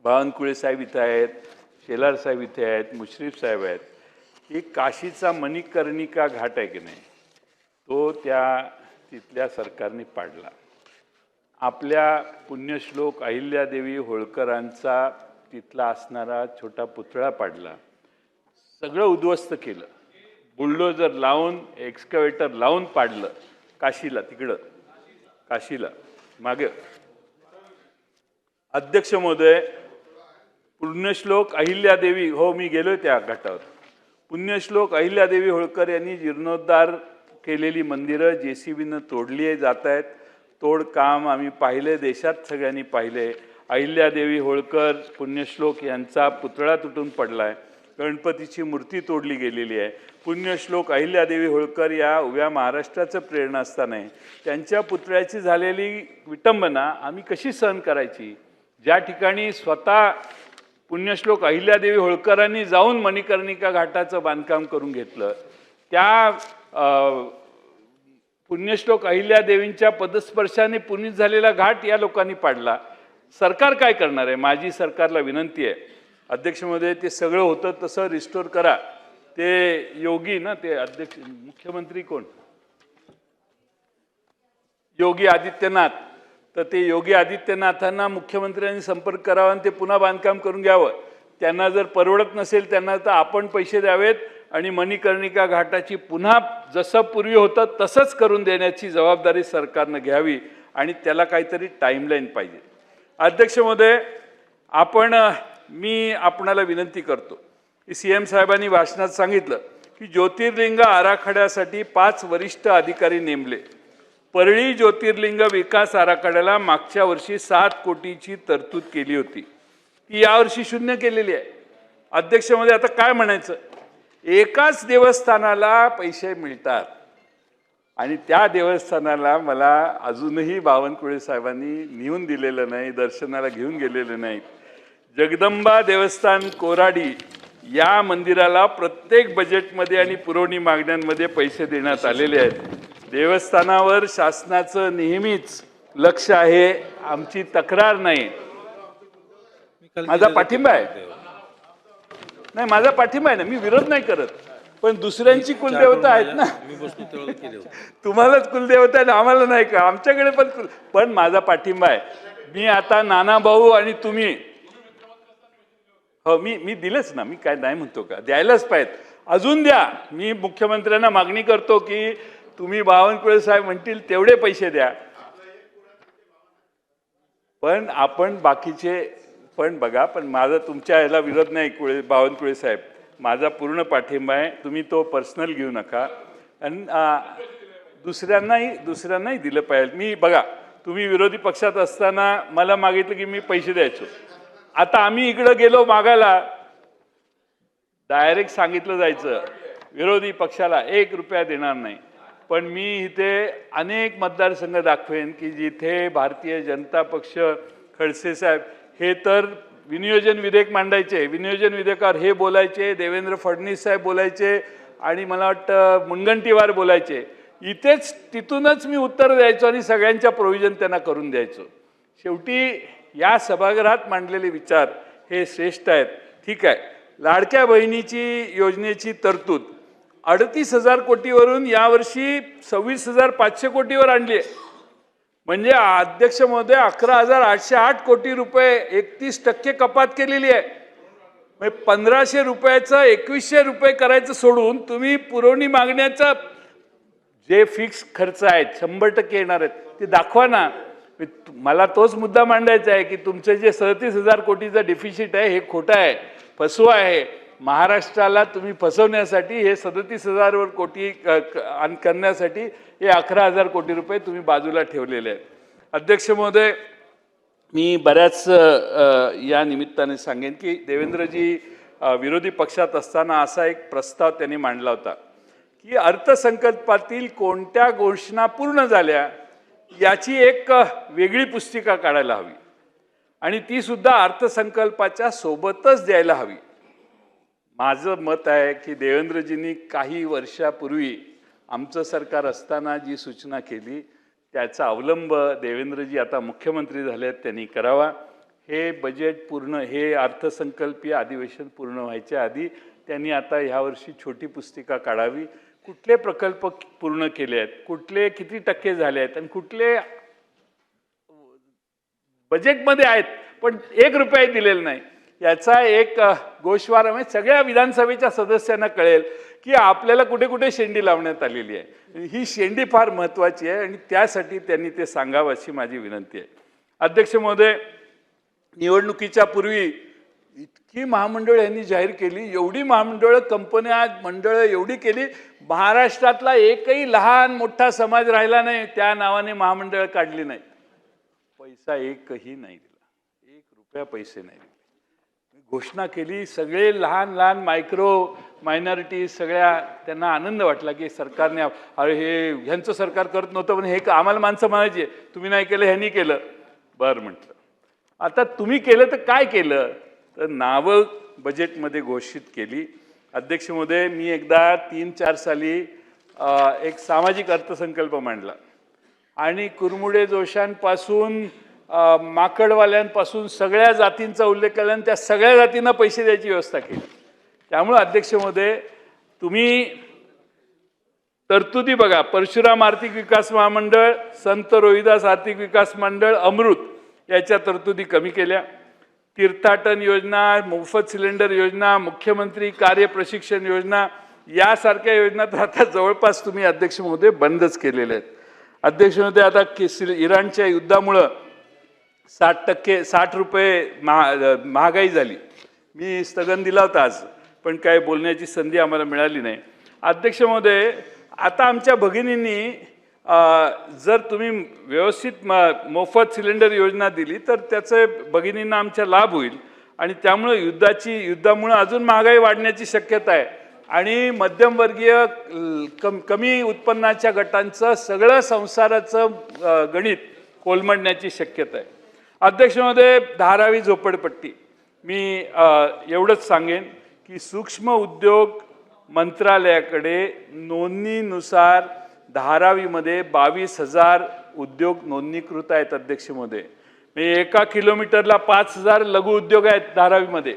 बावनकुळे साहेब इथं आहेत, शेलार साहेब इथे आहेत, मुश्रीफ साहेब आहेत, की काशीचा मणिकर्णिका घाट आहे की नाही, तो तिथल्या सरकारने पाडला. आपल्या पुण्यश्लोक अहिल्यादेवी होळकरांचा तिथला असणारा छोटा पुतळा पाडला. सगळं उद्ध्वस्त केलं. बुलडोजर लावून, एक्सकवेटर लावून पाडलं. काशीला, तिकडं काशीला मागे. अध्यक्ष महोदय, पुण्यश्लोक अहिल्यादेवी, हो मी गेलोय त्या घाटावर. पुण्यश्लोक अहिल्यादेवी होळकर यांनी जीर्णोद्धार केलेली मंदिरं JCBनं तोडली जात आहेत. तोडकाम आम्ही पाहिले, देशात सगळ्यांनी पाहिले. अहिल्यादेवी होळकर पुण्यश्लोक यांचा पुतळा तुटून पडलाय. गणपतीची मूर्ती तोडली गेलेली आहे. पुण्यश्लोक अहिल्यादेवी होळकर या उभ्या महाराष्ट्राचं प्रेरणास्थान आहे. त्यांच्या पुतळ्याची झालेली विटंबना आम्ही कशी सहन करायची? ज्या ठिकाणी स्वतः पुण्यश्लोक अहिल्यादेवी होळकरांनी जाऊन मणिकर्णिका घाटाचं बांधकाम करून घेतलं, त्या पुण्यश्लोक अहिल्यादेवींच्या पदस्पर्शाने पुनीत झालेला घाट या लोकांनी पाडला. सरकार काय करणार आहे? माझी सरकारला विनंती आहे. अध्यक्ष महोदय, ते सगळं होतं तसं रिस्टोर करा. ते योगी ना, ते अध्यक्ष मुख्यमंत्री कोण, योगी आदित्यनाथ, तर ते योगी आदित्यनाथांना मुख्यमंत्र्यांनी संपर्क करावा आणि ते पुन्हा बांधकाम करून घ्यावं. त्यांना जर परवडत नसेल त्यांना तर आपण पैसे द्यावेत आणि मणिकर्णिका घाटाची पुन्हा जसं पूर्वी होतं तसंच करून देण्याची जबाबदारी सरकारनं घ्यावी आणि त्याला काहीतरी टाईमलाईन पाहिजे. अध्यक्ष महोदय, मी आपणाला विनंती करतो की CM साहेबांनी भाषणात सांगितलं की ज्योतिर्लिंग आराखड्यासाठी 5 वरिष्ठ अधिकारी नेमले. परळी ज्योतिर्लिंग विकास आराखड्याला मागच्या वर्षी 7 कोटीची तरतूद केली होती, ती यावर्षी 0 केलेली आहे. अध्यक्ष महोदय, आता काय म्हणायचं? एकाच देवस्थानाला पैसे मिळतात आणि त्या देवस्थानाला मला अजूनही बावनकुळे साहेबांनी नेऊन दिलेलं नाही, दर्शनाला घेऊन गेलेलं नाही. जगदंबा देवस्थान कोराडी या मंदिराला प्रत्येक बजेटमध्ये आणि पुरवणी मागण्यांमध्ये पैसे देण्यात आलेले आहेत. देवस्थानावर शासनाचं नेहमीच लक्ष आहे, आमची तक्रार नाही. माझा पाठिंबा आहे. नाही, माझा पाठिंबा आहे ना, मी विरोध नाही करत. पण दुसऱ्यांची कुलदेवता आहेत ना, तुम्हालाच कुलदेवता आहे, आम्हाला नाही का? आमच्याकडे पण माझा पाठिंबा आहे. मी आता नाना भाऊ आणि तुम्ही, हो मी दिलंच ना, मी काय नाही म्हणतो का, द्यायलाच पाहिजे, अजून द्या. मी मुख्यमंत्र्यांना मागणी करतो की तुम्ही बावनकुळे साहेब म्हणतील तेवढे पैसे द्या. पण आपण बाकीचे पण बघा. पण माझा तुमच्या ह्याला विरोध नाही बावनकुळे साहेब, माझा पूर्ण पाठिंबा आहे. तुम्ही तो पर्सनल घेऊ नका. आणि दुसऱ्यांनाही दिलं पाहिजे. मी बघा, तुम्ही विरोधी पक्षात असताना मला मागितलं की मी पैसे द्यायचो. आता आम्ही इकडं गेलो मागायला, डायरेक्ट सांगितलं जायचं विरोधी पक्षाला 1 रुपया देणार नाही. पण मी इथे अनेक मतदारसंघ दाखवेन की जिथे भारतीय जनता पक्ष, खडसे साहेब हे तर विनियोजन विधेयक मांडायचे, विनियोजन विधेयकावर हे बोलायचे, देवेंद्र फडणवीस साहेब बोलायचे आणि मला वाटतं मुनगंटीवार बोलायचे. इथेच तिथूनच मी उत्तर द्यायचो आणि सगळ्यांच्या प्रोव्हिजन त्यांना करून द्यायचो. शेवटी या सभागृहात मांडलेले विचार हे श्रेष्ठ आहेत. ठीक आहे, लाडक्या बहिणीची योजनेची तरतूद 38,000 कोटीवरून यावर्षी 26,500 कोटीवर आणली आहे. म्हणजे अध्यक्ष महोदय 11,808 कोटी रुपये 31% कपात केलेली आहे. म्हणजे 1,500 रुपयाचं 2,100 रुपये करायचं सोडून तुम्ही पुरवणी मागण्याचं जे फिक्स खर्च आहेत 100% येणार आहेत ते दाखवा ना. मला तोच मुद्दा मांडायचा आहे की तुमचं जे 37,000 कोटीचं डेफिसिट आहे हे खोटं आहे, फसवं आहे. महाराष्ट्राला तुम्ही फसवण्यासाठी हे 37,000 कोटी करण्यासाठी हे 11,000 कोटी रुपये तुम्ही बाजूला ठेवलेले आहेत. अध्यक्ष महोदय, मी बऱ्याच या निमित्ताने सांगेन की देवेंद्रजी विरोधी पक्षात असताना असा एक प्रस्ताव त्यांनी मांडला होता की अर्थसंकल्पातील कोणत्या घोषणा पूर्ण झाल्या याची एक वेगळी पुस्तिका काढायला हवी आणि ती सुद्धा अर्थसंकल्पाच्या सोबतच द्यायला हवी. माझं मत आहे की देवेंद्रजींनी काही वर्षापूर्वी आमचं सरकार असताना जी सूचना केली त्याचा अवलंब देवेंद्रजी आता मुख्यमंत्री झाले आहेत त्यांनी करावा. हे बजेट पूर्ण, हे अर्थसंकल्पीय अधिवेशन पूर्ण व्हायच्या आधी त्यांनी आता ह्यावर्षी छोटी पुस्तिका काढावी. कुठले प्रकल्प पूर्ण केले आहेत, कुठले किती टक्के झाले आहेत आणि कुठले बजेटमध्ये आहेत पण 1 रुपया दिलेला नाही, याचा एक गोषवारा म्हणजे सगळ्या विधानसभेच्या सदस्यांना कळेल की आपल्याला कुठे कुठे शेंडी लावण्यात आलेली आहे. ही शेंडी फार महत्त्वाची आहे आणि त्यासाठी त्यांनी ते सांगावं अशी माझी विनंती आहे. अध्यक्ष महोदय, निवडणुकीच्या पूर्वी इतकी महामंडळ यांनी जाहीर केली, एवढी महामंडळं, कंपन्या, मंडळं एवढी केली, महाराष्ट्रातला एकही लहान मोठा समाज राहिला नाही त्या नावाने महामंडळ काढली नाही. पैसा एकही नाही दिला, 1 रुपया पैसे नाही दिले. घोषणा केली, सगळे लहान लहान मायक्रो मायनॉरिटी सगळ्या त्यांना आनंद वाटला की सरकारने, अरे हे ह्यांचं सरकार करत नव्हतं पण हे आम्हाला माणसं म्हणायची तुम्ही नाही केलं ह्यांनी केलं. बरं म्हटलं, आता तुम्ही केलं तर काय केलं, तर नावं बजेटमध्ये घोषित केली. अध्यक्ष महोदय, मी एकदा 3-4 साली एक सामाजिक अर्थसंकल्प मांडला आणि कुरमुडे जोशांपासून माकडवाल्यांपासून सगळ्या जातींचा उल्लेख केला आणि त्या सगळ्या जातींना पैसे द्यायची व्यवस्था केली. त्यामुळे अध्यक्ष महोदय, तुम्ही तरतुदी बघा, परशुराम आर्थिक विकास महामंडळ, संत रोहिदास आर्थिक विकास मंडळ, अमृत याच्या तरतुदी कमी केल्या. तीर्थाटन योजना, मोफत सिलेंडर योजना, मुख्यमंत्री कार्य प्रशिक्षण योजना यासारख्या योजना तर आता जवळपास तुम्ही अध्यक्ष महोदय बंदच केलेल्या आहेत. अध्यक्ष महोदय, आता इराणच्या युद्धामुळं 60 रुपये महागाई झाली. मी स्थगन दिला होता आज, पण काय बोलण्याची संधी आम्हाला मिळाली नाही. अध्यक्ष महोदय, आता आमच्या भगिनींनी जर तुम्ही व्यवस्थित मोफत सिलेंडर योजना दिली तर त्याचे भगिनींना आमच्या लाभ होईल आणि त्यामुळे युद्धामुळे अजून महागाई वाढण्याची शक्यता आहे आणि मध्यमवर्गीय कमी उत्पन्नाच्या गटांचं सगळं संसाराचं गणित कोलमडण्याची शक्यता आहे. अध्यक्ष महोदय, धारावी झोपडपट्टी, मी एवढंच सांगेन की सूक्ष्म उद्योग मंत्रालयाकडे नोंदणीनुसार धारावीमध्ये 22,000 उद्योग नोंदणीकृत आहेत अध्यक्ष महोदय. म्हणजे 1 किलोमीटरला 5,000 लघु उद्योग आहेत धारावीमध्ये.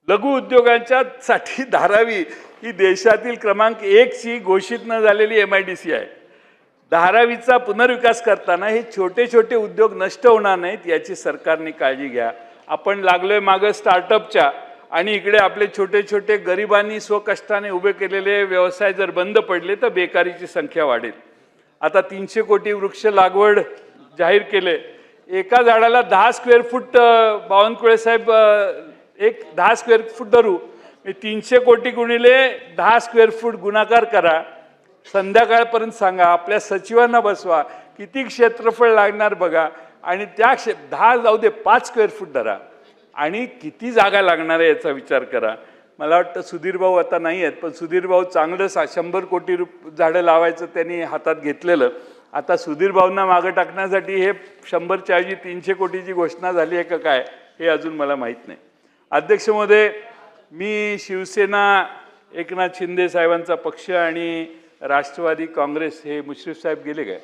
लघु उद्योगांच्या साठी धारावी ही देशातील क्रमांक 1 ची घोषित न झालेली MIDC आहे. धारावीचा पुनर्विकास करताना हे छोटे छोटे उद्योग नष्ट होणार नाहीत याची सरकारने काळजी घ्या. आपण लागलोय मागं स्टार्टअपच्या, आणि इकडे आपले छोटे छोटे गरिबांनी स्वकष्टाने उभे केलेले व्यवसाय जर बंद पडले तर बेकारीची संख्या वाढेल. आता 300 कोटी वृक्ष लागवड जाहीर केले. एका झाडाला 10 स्क्वेअर फूट बावनकुळे साहेब, एक 10 स्क्वेअर फूट धरू, 300 कोटी गुणिले 10 स्क्वेअर फूट गुणाकार करा. संध्याकाळपर्यंत सांगा, आपल्या सचिवांना बसवा, किती क्षेत्रफळ लागणार बघा, आणि त्या 10 जाऊ दे 5 स्क्वेअर फूट धरा, आणि किती जागा लागणार आहे याचा विचार करा. मला वाटतं सुधीर भाऊ आता नाही आहेत, पण सुधीर भाऊ चांगलं 100 कोटी झाडं लावायचं त्यांनी हातात घेतलेलं. आता सुधीर भाऊंना मागं टाकण्यासाठी हे 100च्या ऐवजी 300 कोटीची घोषणा झाली आहे का काय हे अजून मला माहीत नाही. अध्यक्ष महोदय, मी शिवसेना, एकनाथ शिंदे साहेबांचा पक्ष आणि राष्ट्रवादी काँग्रेस, हे मुश्रीफ साहेब गेले काय,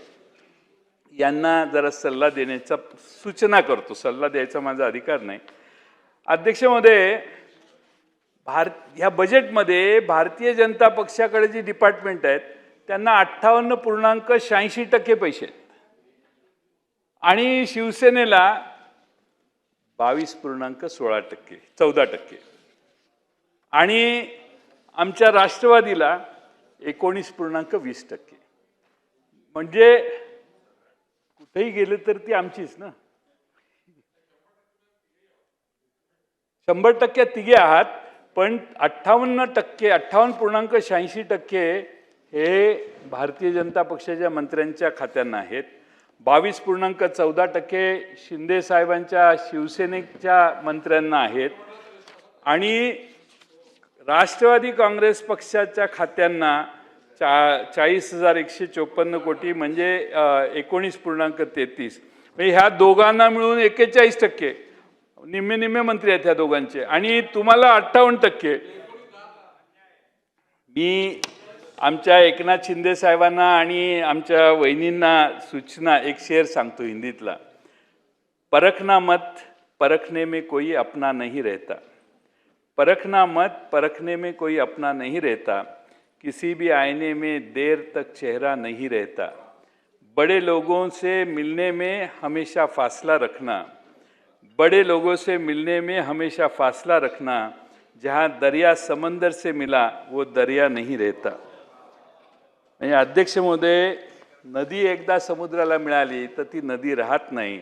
यांना जरा सल्ला देण्याचा सूचना करतो. सल्ला द्यायचा माझा अधिकार नाही. अध्यक्ष महोदय, ह्या बजेटमध्ये भारतीय जनता पक्षाकडे जी डिपार्टमेंट आहेत त्यांना 58.86% पैसे आहेत, आणि शिवसेनेला 22.16%, 14%, आणि आमच्या राष्ट्रवादीला 19.20%. म्हणजे कुठेही गेले तर ती आमचीच ना. 100% तिघे आहात, पण 58%, 58.86% हे भारतीय जनता पक्षाच्या मंत्र्यांच्या खात्यांना आहेत. 22.14% शिंदे साहेबांच्या शिवसेनेच्या मंत्र्यांना आहेत, आणि राष्ट्रवादी काँग्रेस पक्षाच्या खात्यांना 40,154 कोटी, म्हणजे 19.33%. म्हणजे ह्या दोघांना मिळून 41%, निम्मे निम्मे मंत्री आहेत ह्या दोघांचे, आणि तुम्हाला 58%. मी आमच्या एकनाथ शिंदे साहेबांना आणि आमच्या वहिनींना सूचना, एक शेर सांगतो हिंदीतला. परखना मत परखने में कोई अपना नहीं रहता, परखना मत परखने में कोई अपना नहीं रहता, किसी भी आईने में देर तक चेहरा नहीं रहता, बड़े लोगों से मिलने में हमेशा फासला रखना, बड़े लोगों से मिलने में हमेशा फासला रखना, जहाँ दरिया समंदर से मिला वो दरिया नहीं रहता. म्हणजे अध्यक्ष महोदय, नदी एकदा समुद्राला मिळाली तर ती नदी राहत नाही.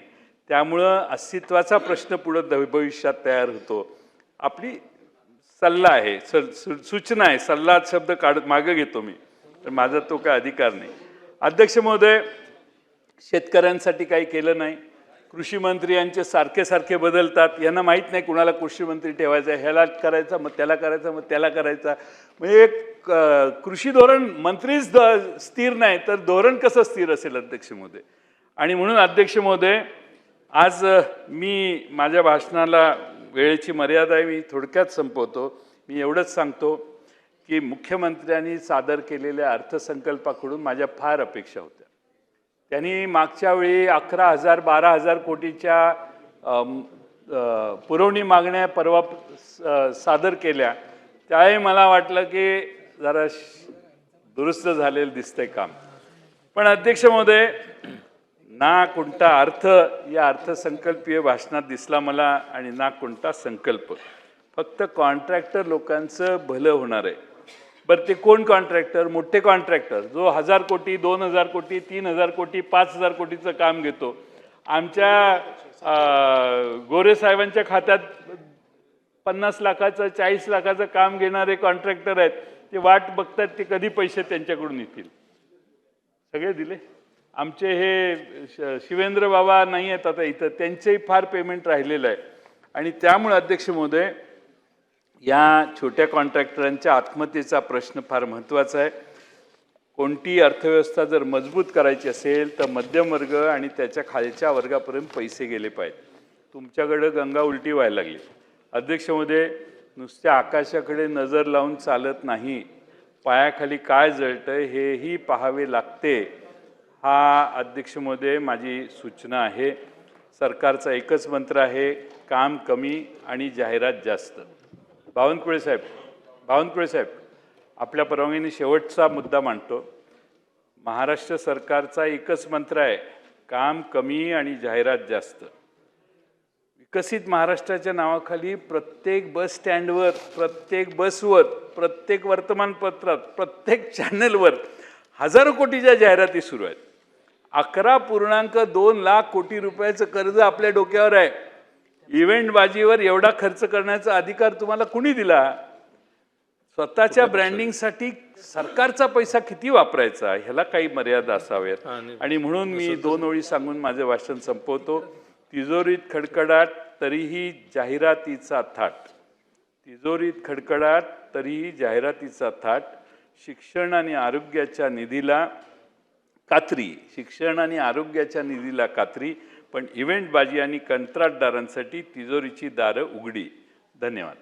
त्यामुळं अस्तित्वाचा प्रश्न पुढे भविष्यात तयार होतो. आपली सल्ला आहे, सूचना आहे, सल्ला शब्द काढत मागे घेतो मी, तर माझा तो काय अधिकार नाही. अध्यक्ष महोदय, शेतकऱ्यांसाठी काही केलं नाही. कृषी मंत्री यांचे सारखे सारखे बदलतात, यांना माहीत नाही कुणाला कृषी मंत्री ठेवायचा, ह्याला करायचा मग त्याला करायचा मग त्याला करायचा. म्हणजे एक कृषी धोरण, मंत्रीच स्थिर नाही तर धोरण कसं स्थिर असेल अध्यक्ष महोदय. आणि म्हणून अध्यक्ष महोदय, आज मी माझ्या भाषणाला वेळेची मर्यादा आहे, मी थोडक्यात संपवतो. मी एवढंच सांगतो की मुख्यमंत्र्यांनी सादर केलेल्या अर्थसंकल्पाकडून माझ्या फार अपेक्षा होत्या. त्यांनी मागच्या वेळी 11,000-12,000 कोटीच्या पुरवणी मागण्या परवा सादर केल्या. त्यावेळी मला वाटलं की जरा दुरुस्त झालेलं दिसतंय काम. पण अध्यक्ष महोदय, ना कोणता अर्थ या अर्थसंकल्पीय भाषणात दिसला मला, आणि ना कोणता संकल्प. फक्त कॉन्ट्रॅक्टर लोकांचं भलं होणार आहे. बरं, ते कोण कॉन्ट्रॅक्टर? मोठे कॉन्ट्रॅक्टर, जो 1,000 कोटी, 2,000 कोटी, 3,000 कोटी, 5,000 कोटीचं काम घेतो. आमच्या गोरे साहेबांच्या खात्यात 50 लाखाचं, 40 लाखाचं काम घेणारे कॉन्ट्रॅक्टर आहेत. ते वाट बघतात ते कधी पैसे त्यांच्याकडून येतील. सगळे दिले. आमचे हे शिवेंद्र बाबा नाही आहेत आता इथं, त्यांचेही फार पेमेंट राहिलेलं आहे. आणि त्यामुळे अध्यक्ष महोदय, या छोट्या कॉन्ट्रॅक्टरांच्या आत्महत्येचा प्रश्न फार महत्त्वाचा आहे. कोणती अर्थव्यवस्था जर मजबूत करायची असेल तर मध्यम वर्ग आणि त्याच्या खालच्या वर्गापर्यंत पैसे गेले पाहिजेत. तुमच्याकडं गंगा उलटी व्हायला लागली. अध्यक्ष महोदय, नुसत्या आकाशाकडे नजर लावून चालत नाही, पायाखाली काय जळतंय हेही पाहावे लागते. हा अध्यक्ष महोदय माझी सूचना आहे. सरकारचा एकच मंत्र आहे, काम कमी आणि जाहिरात जास्त. बावनकुळे साहेब, आपल्या परवानगीने शेवटचा मुद्दा मांडतो. महाराष्ट्र सरकारचा एकच मंत्र आहे, काम कमी आणि जाहिरात जास्त. विकसित महाराष्ट्राच्या नावाखाली प्रत्येक बस स्टँडवर, प्रत्येक बसवर, प्रत्येक वर्तमानपत्रात, प्रत्येक चॅनलवर हजारो कोटीच्या जाहिराती सुरू आहेत. 11.2 लाख कोटी रुपयाचं कर्ज आपल्या डोक्यावर आहे. इव्हेंटबाजीवर एवढा खर्च करण्याचा अधिकार तुम्हाला कुणी दिला? स्वतःच्या ब्रँडिंगसाठी सरकारचा पैसा किती वापरायचा ह्याला काही मर्यादा असाव्यात. आणि म्हणून मी 2 ओळी सांगून माझं भाषण संपवतो. तिजोरीत खडखडाट तरीही जाहिरातीचा थाट. तिजोरीत खडखडाट तरीही जाहिरातीचा थाट. शिक्षण आणि आरोग्याच्या निधीला कात्री, पण इव्हेंटबाजी आणि कंत्राटदारांसाठी तिजोरीची दारं उघडी. धन्यवाद.